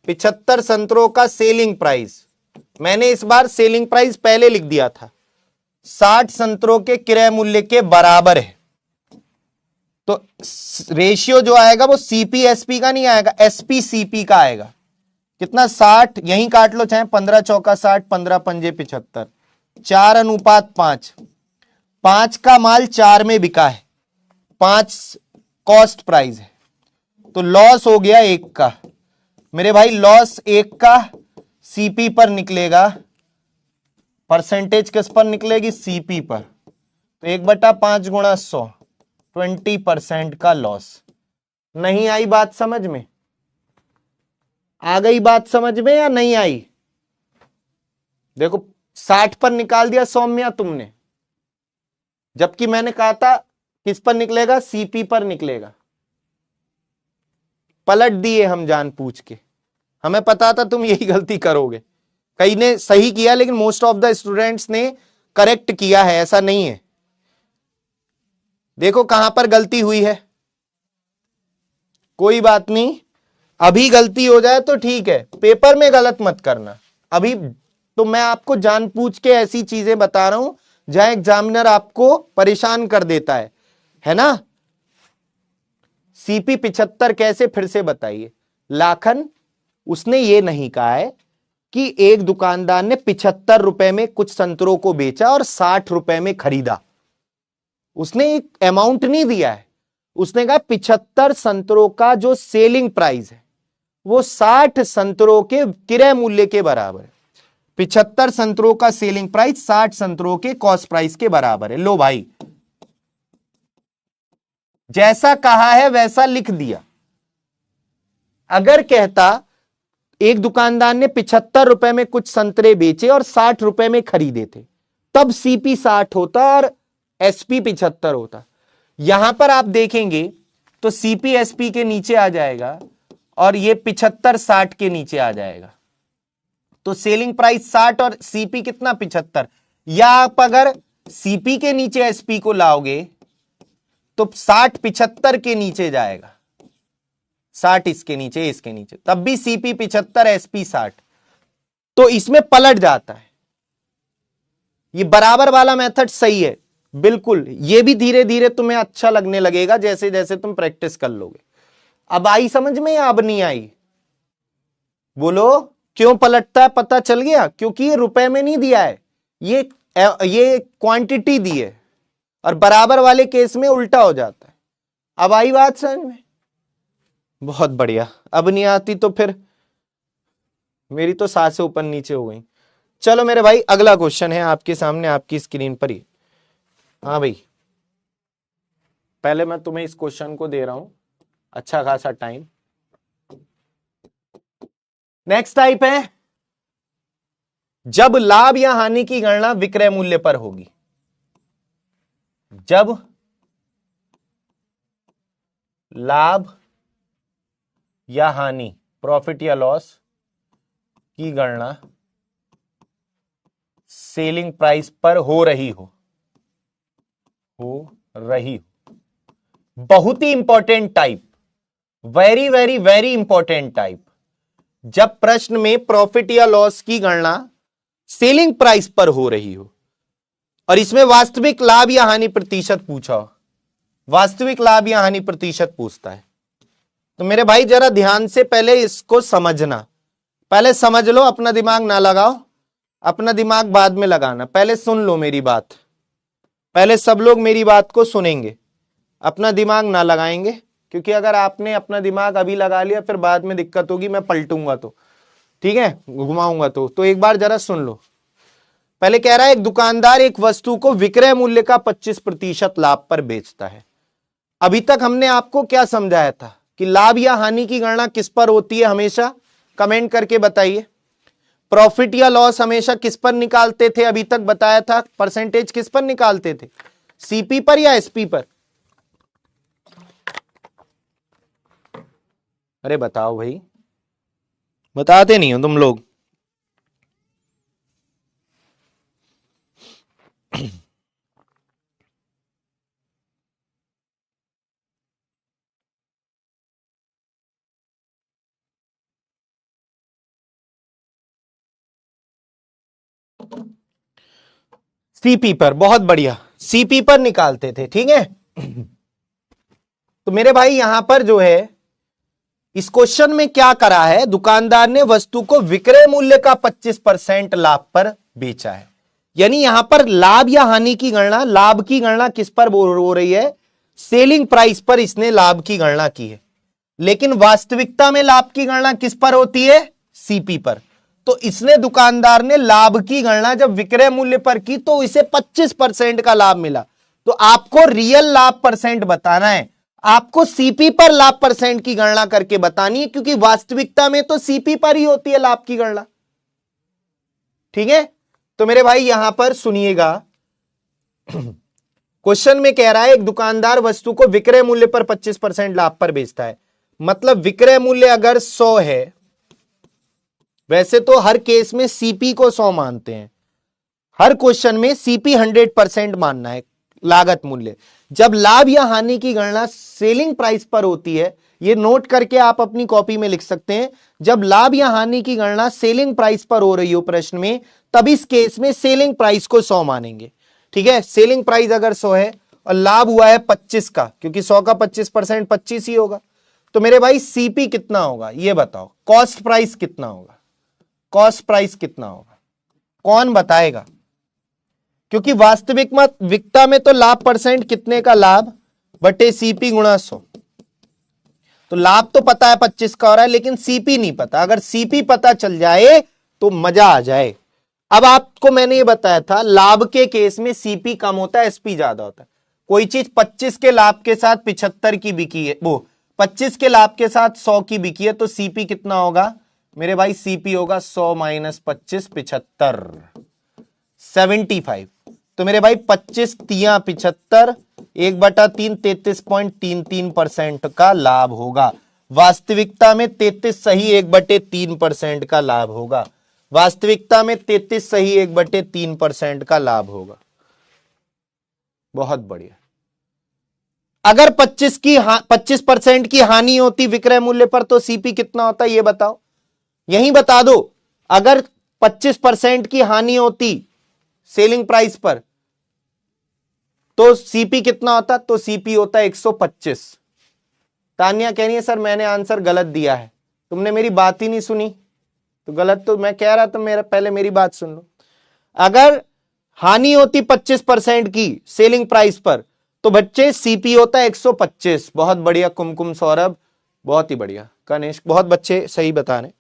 75 संतरों का सेलिंग प्राइस, मैंने इस बार सेलिंग प्राइस पहले लिख दिया था, 60 संतरों के क्रय मूल्य के बराबर है। तो रेशियो जो आएगा वो सीपी एसपी का नहीं आएगा, एसपी सीपी का आएगा। कितना? 60, यहीं काट लो चाहे, 15 चौका 60, 15 पंजे 75, 4:5। 5 का माल 4 में बिका है, 5 कॉस्ट प्राइस है, तो लॉस हो गया 1 का। मेरे भाई लॉस 1 का सीपी पर निकलेगा, परसेंटेज किस पर निकलेगी? सीपी पर। तो 1/5 गुणा 100, 20% का लॉस। नहीं आई बात समझ में? आ गई बात समझ में या नहीं आई? देखो 60 पर निकाल दिया सौम्या तुमने, जबकि मैंने कहा था किस पर निकलेगा? सीपी पर निकलेगा। पलट दिए हम जानबूझ के, हमें पता था तुम यही गलती करोगे। कई ने सही किया, लेकिन मोस्ट ऑफ द स्टूडेंट्स ने करेक्ट किया है, ऐसा नहीं है। देखो कहां पर गलती हुई है। कोई बात नहीं, अभी गलती हो जाए तो ठीक है, पेपर में गलत मत करना। अभी तो मैं आपको जानबूझ के ऐसी चीजें बता रहा हूं जहां एग्जामिनर आपको परेशान कर देता है ना। सीपी 75 कैसे, फिर से बताइए। लाखन, उसने ये नहीं कहा है कि एक दुकानदार ने 75 रुपए में कुछ संतरों को बेचा और 60 रुपए में खरीदा, उसने एक अमाउंट नहीं दिया है। उसने कहा 75 संतरों का जो सेलिंग प्राइस है वो 60 संतरों के क्रय मूल्य के बराबर है। 75 संतरों का सेलिंग प्राइस 60 संतरों के कॉस्ट प्राइस के बराबर है। लो भाई, जैसा कहा है वैसा लिख दिया। अगर कहता एक दुकानदार ने 75 रुपए में कुछ संतरे बेचे और 60 रुपए में खरीदे थे, तब सीपी 60 होता और एसपी 75 होता। यहां पर आप देखेंगे तो सीपी एसपी के नीचे आ जाएगा और ये 75 60 के नीचे आ जाएगा। तो सेलिंग प्राइस 60 और सीपी कितना? 75। या आप अगर सीपी के नीचे एसपी को लाओगे तो 60 75 के नीचे जाएगा, 60 इसके नीचे, इसके नीचे, तब भी सीपी 75 एसपी 60। तो इसमें पलट जाता है। ये बराबर वाला मेथड सही है बिल्कुल। ये भी धीरे धीरे तुम्हें अच्छा लगने लगेगा जैसे जैसे तुम प्रैक्टिस कर लोगे। अब आई समझ में या अब नहीं आई? बोलो क्यों पलटता है? पता चल गया? क्योंकि ये रुपए में नहीं दिया है, ये क्वांटिटी दी है, और बराबर वाले केस में उल्टा हो जाता है। अब आई बात समझ में? बहुत बढ़िया। अब नहीं आती तो फिर मेरी तो सांसें ऊपर नीचे हो गई। चलो मेरे भाई, अगला क्वेश्चन है आपके सामने, आपकी स्क्रीन पर ही। हाँ भाई, पहले मैं तुम्हें इस क्वेश्चन को दे रहा हूं अच्छा खासा टाइम। नेक्स्ट टाइप है, जब लाभ या हानि की गणना विक्रय मूल्य पर होगी। जब लाभ या हानि, प्रॉफिट या लॉस की गणना सेलिंग प्राइस पर हो रही हो बहुत ही important type, very very very important type. जब प्रश्न में प्रॉफिट या लॉस की गणना सेलिंग प्राइस पर हो रही हो और इसमें वास्तविक लाभ या हानि प्रतिशत पूछा हो, वास्तविक लाभ या हानि प्रतिशत पूछता है, तो मेरे भाई जरा ध्यान से पहले इसको समझना। पहले समझ लो, अपना दिमाग ना लगाओ, अपना दिमाग बाद में लगाना। पहले सुन लो मेरी बात, पहले सब लोग मेरी बात को सुनेंगे, अपना दिमाग ना लगाएंगे, क्योंकि अगर आपने अपना दिमाग अभी लगा लिया फिर बाद में दिक्कत होगी, मैं पलटूंगा तो, ठीक है, घुमाऊंगा तो एक बार जरा सुन लो। पहले कह रहा है एक दुकानदार एक वस्तु को विक्रय मूल्य का 25% लाभ पर बेचता है। अभी तक हमने आपको क्या समझाया था कि लाभ या हानि की गणना किस पर होती है? हमेशा कमेंट करके बताइए। प्रॉफिट या लॉस हमेशा किस पर निकालते थे? अभी तक बताया था, परसेंटेज किस पर निकालते थे? सीपी पर या एसपी पर? अरे बताओ भाई, बताते नहीं हो तुम लोग। सीपी पर, बहुत बढ़िया, सीपी पर निकालते थे, ठीक है। तो मेरे भाई यहां पर जो है इस क्वेश्चन में क्या करा है, दुकानदार ने वस्तु को विक्रय मूल्य का 25% लाभ पर बेचा है। यानी यहां पर लाभ या हानि की गणना, लाभ की गणना किस पर हो रही है, सेलिंग प्राइस पर इसने लाभ की गणना की है, लेकिन वास्तविकता में लाभ की गणना किस पर होती है, सीपी पर। तो इसने, दुकानदार ने लाभ की गणना जब विक्रय मूल्य पर की तो इसे 25% का लाभ मिला। तो आपको रियल लाभ परसेंट बताना है, आपको सीपी पर लाभ परसेंट की गणना करके बतानी है, क्योंकि वास्तविकता में तो सीपी पर ही होती है लाभ की गणना, ठीक है। तो मेरे भाई यहां पर सुनिएगा, क्वेश्चन में कह रहा है एक दुकानदार वस्तु को विक्रय मूल्य पर 25% लाभ पर बेचता है। मतलब विक्रय मूल्य अगर 100 है, वैसे तो हर केस में सीपी को 100 मानते हैं, हर क्वेश्चन में सीपी 100% मानना है लागत मूल्य। जब लाभ या हानि की गणना सेलिंग प्राइस पर होती है, ये नोट करके आप अपनी कॉपी में लिख सकते हैं, जब लाभ या हानि की गणना सेलिंग प्राइस पर हो रही हो प्रश्न में, तब इस केस में सेलिंग प्राइस को 100 मानेंगे, ठीक है। सेलिंग प्राइस अगर 100 है और लाभ हुआ है 25 का, क्योंकि 100 का 25% 25 ही होगा, तो मेरे भाई सीपी कितना होगा ये बताओ, कॉस्ट प्राइस कितना होगा, कॉस्ट प्राइस कितना होगा, कौन बताएगा। क्योंकि वास्तविकता में तो लाभ परसेंट कितने का, लाभ बटे सीपी गुणा 100। तो लाभ तो पता है 25 का हो रहा है, लेकिन सीपी नहीं पता। अगर सीपी पता चल जाए तो मजा आ जाए। अब आपको मैंने ये बताया था, लाभ के केस में सीपी कम होता है, एसपी ज्यादा होता है। कोई चीज 25 के लाभ के साथ 75 की बिकी है, वो 25 के लाभ के साथ 100 की बिकी है, तो सीपी कितना होगा मेरे भाई, सीपी होगा 100 माइनस 25, 75, 75। तो मेरे भाई 25 तिया 75, 1/3, 33.33% का लाभ होगा। वास्तविकता में 33 सही 1/3% का लाभ होगा। वास्तविकता में 33 सही 1/3% का लाभ होगा। बहुत बढ़िया। अगर 25% की हानि होती विक्रय मूल्य पर, तो सीपी कितना होता है ये बताओ, यही बता दो। अगर 25% की हानि होती सेलिंग प्राइस पर, तो सीपी कितना होता, तो सीपी होता है 125। तान्या कह रही है सर मैंने आंसर गलत दिया है, तुमने मेरी बात ही नहीं सुनी। तो गलत तो मैं कह रहा था, पहले मेरी बात सुन लो। अगर हानि होती 25% की सेलिंग प्राइस पर, तो बच्चे सीपी होता है 125। बहुत बढ़िया कुमकुम, सौरभ बहुत ही बढ़िया, कनिष्क बहुत बच्चे सही बता रहे।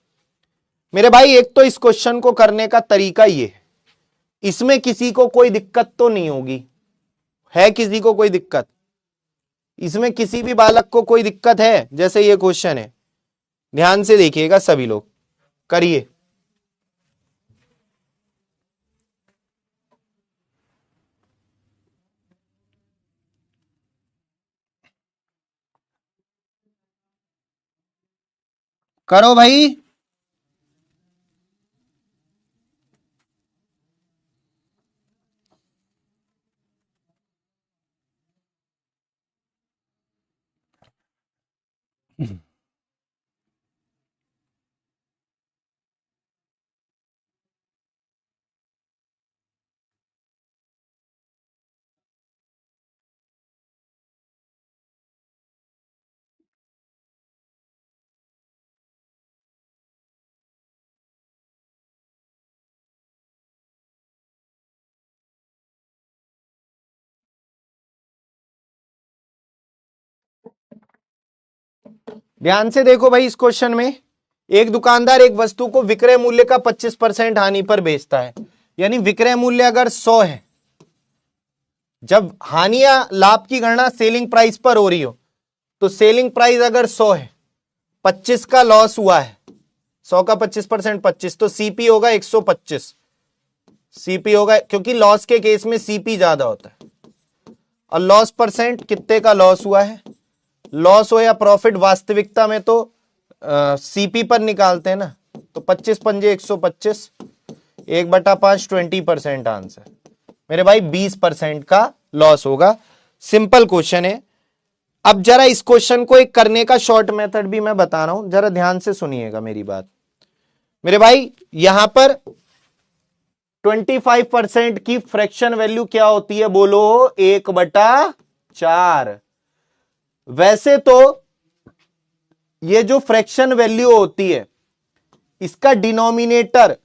मेरे भाई एक तो इस क्वेश्चन को करने का तरीका ये है, इसमें किसी को कोई दिक्कत तो नहीं होगी, है किसी को कोई दिक्कत, इसमें किसी भी बालक को कोई दिक्कत है। जैसे ये क्वेश्चन है, ध्यान से देखिएगा सभी लोग, करिए। करो भाई। ध्यान से देखो भाई, इस क्वेश्चन में एक दुकानदार एक वस्तु को विक्रय मूल्य का 25% हानि पर बेचता है। यानी विक्रय मूल्य अगर 100 है, जब हानि या लाभ की गणना सेलिंग प्राइस पर हो रही हो, तो सेलिंग प्राइस अगर 100 है, 25 का लॉस हुआ है, 100 का 25% 25, तो सीपी होगा 125। सीपी होगा, क्योंकि लॉस के केस में सीपी ज्यादा होता है। और लॉस परसेंट कितने का लॉस हुआ है, लॉस हो या प्रॉफिट, वास्तविकता में तो सीपी पर निकालते हैं ना। तो 25 पंजे 125, 1/5, 20% आंसर। मेरे भाई 20% का लॉस होगा। सिंपल क्वेश्चन है। अब जरा इस क्वेश्चन को एक करने का शॉर्ट मेथड भी मैं बता रहा हूं, जरा ध्यान से सुनिएगा मेरी बात। मेरे भाई यहां पर 25% की फ्रैक्शन वैल्यू क्या होती है? बोलो 1/4। वैसे तो ये जो फ्रैक्शन वैल्यू होती है इसका डिनोमिनेटर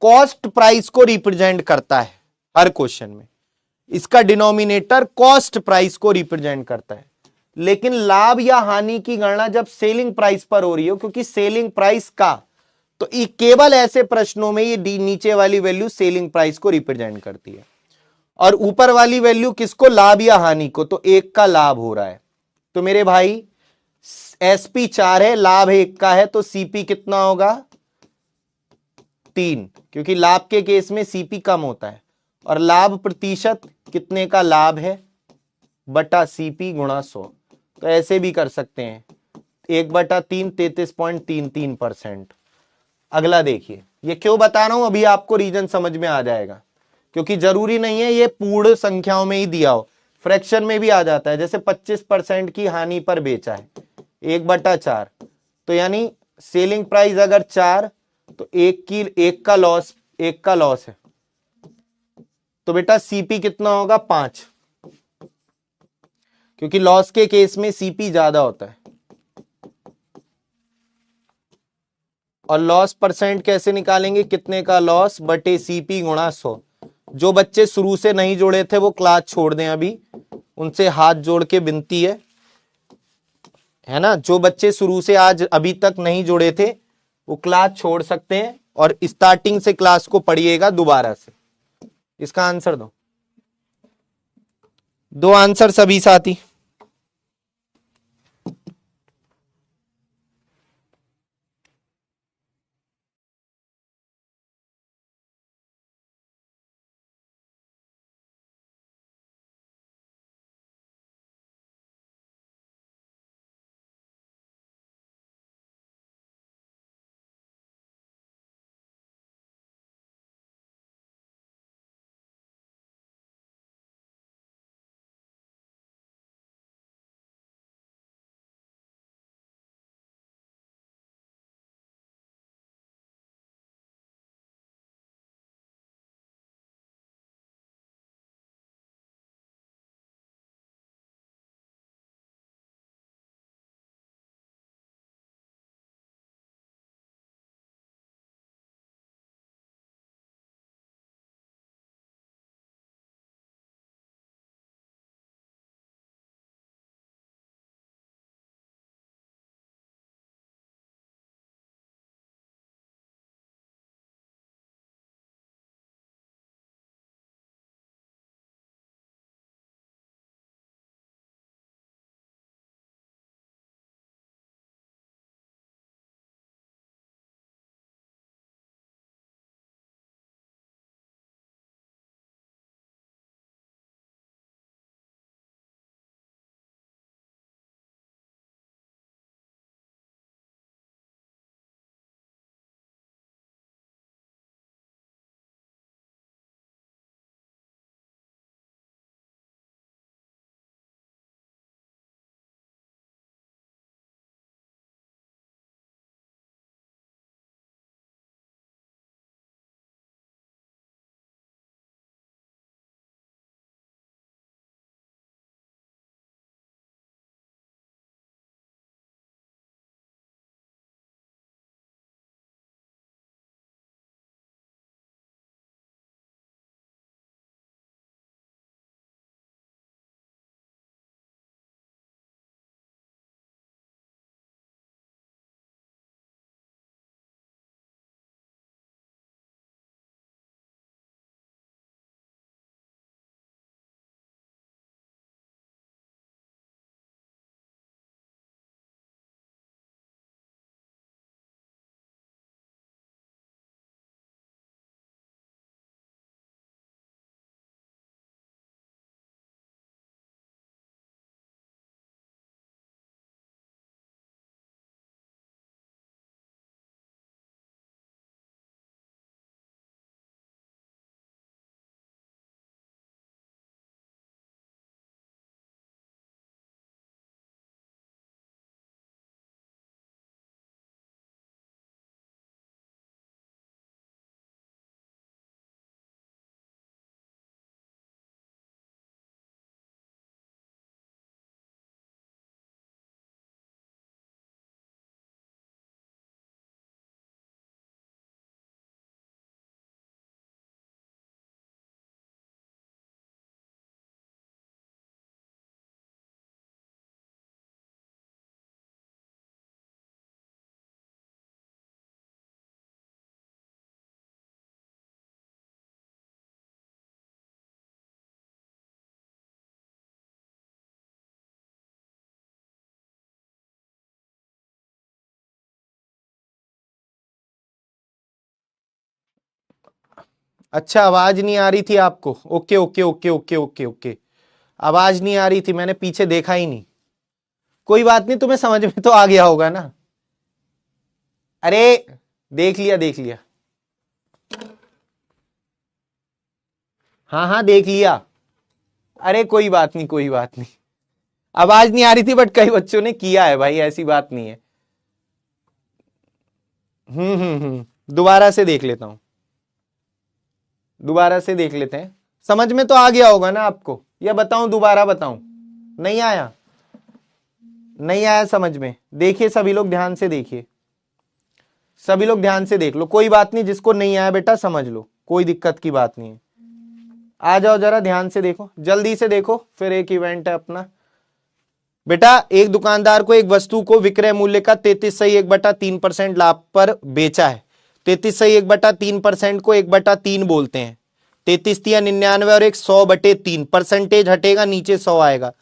कॉस्ट प्राइस को रिप्रेजेंट करता है हर क्वेश्चन में। इसका डिनोमिनेटर कॉस्ट प्राइस को रिप्रेजेंट करता है, लेकिन लाभ या हानि की गणना जब सेलिंग प्राइस पर हो रही हो, क्योंकि सेलिंग प्राइस का तो केवल ऐसे प्रश्नों में ये नीचे वाली वैल्यू सेलिंग प्राइस को रिप्रेजेंट करती है और ऊपर वाली वैल्यू किसको? लाभ या हानि को। तो 1 का लाभ हो रहा है तो मेरे भाई एसपी 4 है, लाभ 1 का है, तो सीपी कितना होगा? 3, क्योंकि लाभ के केस में सीपी कम होता है। और लाभ प्रतिशत कितने का लाभ है? बटा सीपी गुणा 100। तो ऐसे भी कर सकते हैं, 1/3 33.33%। अगला देखिए, ये क्यों बता रहा हूं, अभी आपको रीजन समझ में आ जाएगा, क्योंकि जरूरी नहीं है ये पूर्ण संख्याओं में ही दिया हो, फ्रैक्शन में भी आ जाता है। जैसे 25% की हानि पर बेचा है 1/4, तो यानी सेलिंग प्राइस अगर 4 तो 1 का लॉस है, तो बेटा सीपी कितना होगा? 5, क्योंकि लॉस के केस में सीपी ज्यादा होता है। और लॉस परसेंट कैसे निकालेंगे? कितने का लॉस बटे सीपी गुणा 100। जो बच्चे शुरू से नहीं जुड़े थे वो क्लास छोड़ दें, अभी उनसे हाथ जोड़ के विनती है ना, जो बच्चे शुरू से आज अभी तक नहीं जुड़े थे वो क्लास छोड़ सकते हैं और स्टार्टिंग से क्लास को पढ़िएगा दोबारा से। इसका आंसर दो आंसर सभी साथी। अच्छा, आवाज नहीं आ रही थी आपको? Okay okay okay okay okay okay, आवाज नहीं आ रही थी, मैंने पीछे देखा ही नहीं। कोई बात नहीं, तुम्हें समझ में तो आ गया होगा ना? अरे देख लिया देख लिया, हाँ हाँ देख लिया। अरे कोई बात नहीं कोई बात नहीं, आवाज नहीं आ रही थी बट कई बच्चों ने किया है भाई, ऐसी बात नहीं है। दोबारा से देख लेता हूं, दोबारा से देख लेते हैं। समझ में तो आ गया होगा ना आपको, या बताऊं दोबारा बताऊं? नहीं आया? नहीं आया समझ में? देखिए सभी लोग ध्यान से देखिए, सभी लोग ध्यान से देख लो, कोई बात नहीं, जिसको नहीं आया बेटा समझ लो, कोई दिक्कत की बात नहीं है। आ जाओ जरा ध्यान से देखो, जल्दी से देखो, फिर एक इवेंट है अपना। बेटा एक दुकानदार को एक वस्तु को विक्रय मूल्य का 33.1/3% लाभ पर बेचा है। 33.1/3% को 1/3 बोलते हैं। 33×99 और एक 100/3, परसेंटेज हटेगा नीचे 100 आएगा,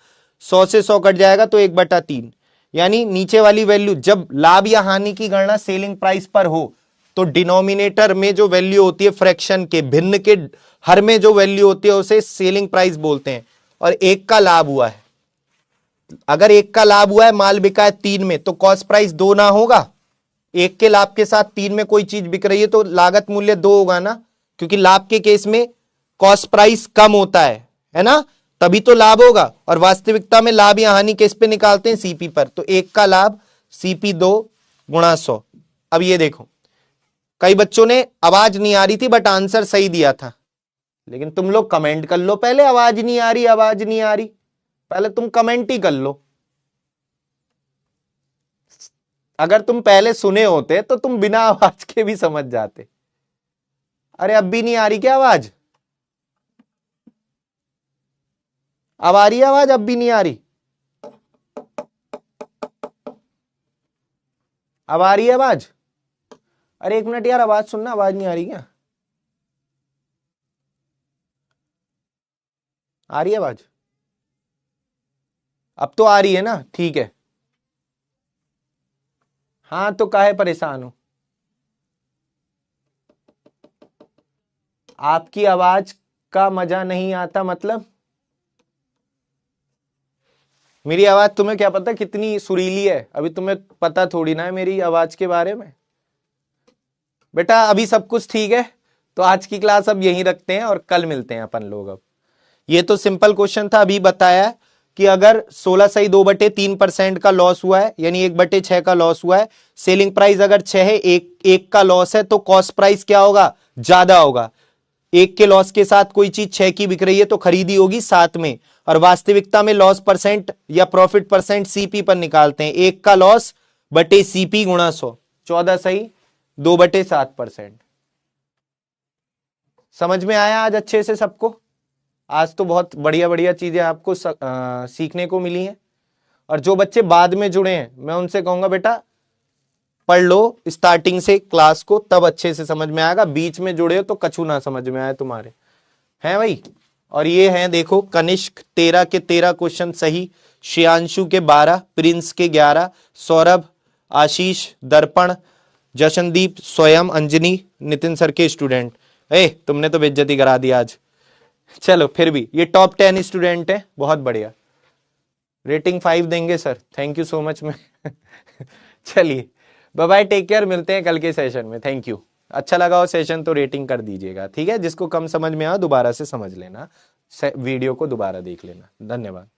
100 से 100 कट जाएगा तो 1/3, यानी नीचे वाली वैल्यू। जब लाभ या हानि की गणना सेलिंग प्राइस पर हो तो डिनोमिनेटर में जो वैल्यू होती है, फ्रैक्शन के भिन्न के हर में जो वैल्यू होती है उसे सेलिंग प्राइस बोलते हैं। और एक का लाभ हुआ है, अगर एक का लाभ हुआ है, माल बिका है 3 में, तो कॉस्ट प्राइस 2 ना होगा? एक के लाभ के साथ 3 में कोई चीज बिक रही है तो लागत मूल्य 2 होगा ना, क्योंकि लाभ के केस में कॉस्ट प्राइस कम होता है ना, तभी तो लाभ होगा। और वास्तविकता में लाभ या हानि किस पे निकालते हैं? सीपी पर। तो एक का लाभ सीपी 2 गुणा 100। अब ये देखो, कई बच्चों ने आवाज नहीं आ रही थी बट आंसर सही दिया था, लेकिन तुम लोग कमेंट कर लो पहले, आवाज नहीं आ रही आवाज नहीं आ रही, पहले तुम कमेंट ही कर लो। अगर तुम पहले सुने होते तो तुम बिना आवाज के भी समझ जाते। अरे अब भी नहीं आ रही क्या आवाज? अब आ रही है आवाज? अब भी नहीं आ रही? अब आ रही है आवाज? अरे एक मिनट यार, आवाज सुनना, आवाज नहीं आ रही क्या? आ रही है आवाज? अब तो आ रही है ना, ठीक है। हाँ तो काहे परेशान हो? आपकी आवाज का मजा नहीं आता मतलब? मेरी आवाज तुम्हें क्या पता कितनी सुरीली है, अभी तुम्हें पता थोड़ी ना है मेरी आवाज के बारे में। बेटा अभी सब कुछ ठीक है, तो आज की क्लास अब यहीं रखते हैं और कल मिलते हैं अपन लोग। अब ये तो सिंपल क्वेश्चन था, अभी बताया कि अगर 16 सही 2/3% का लॉस हुआ है, यानी 1/6 का लॉस हुआ है, सेलिंग प्राइस अगर 6 है, एक का लॉस है, तो कॉस्ट प्राइस क्या होगा? ज्यादा होगा। एक के लॉस के साथ कोई चीज 6 की बिक रही है तो खरीदी होगी 7 में। और वास्तविकता में लॉस परसेंट या प्रॉफिट परसेंट सीपी पर निकालते हैं, एक का लॉस बटे सीपी गुणा 100। 14 सही 2/7%। समझ में आया आज अच्छे से सबको? आज तो बहुत बढ़िया बढ़िया चीजें आपको सीखने को मिली हैं। और जो बच्चे बाद में जुड़े हैं मैं उनसे कहूंगा बेटा पढ़ लो स्टार्टिंग से क्लास को, तब अच्छे से समझ में आएगा। बीच में जुड़े हो तो कछु ना समझ में आए तुम्हारे, हैं भाई? और ये हैं देखो, कनिष्क 13 के 13 क्वेश्चन सही, श्रेयांशु के 12, प्रिंस के 11, सौरभ, आशीष, दर्पण, जशनदीप, स्वयं, अंजनी, नितिन सर के स्टूडेंट। तुमने तो बेइज्जती करा दी आज। चलो फिर भी ये टॉप 10 स्टूडेंट है, बहुत बढ़िया। रेटिंग 5 देंगे sir, thank you so much में। चलिए बाय बाय, टेक केयर, मिलते हैं कल के सेशन में। Thank you. अच्छा लगा हो सेशन तो रेटिंग कर दीजिएगा, ठीक है? जिसको कम समझ में आया दोबारा से समझ लेना, वीडियो को दोबारा देख लेना। धन्यवाद।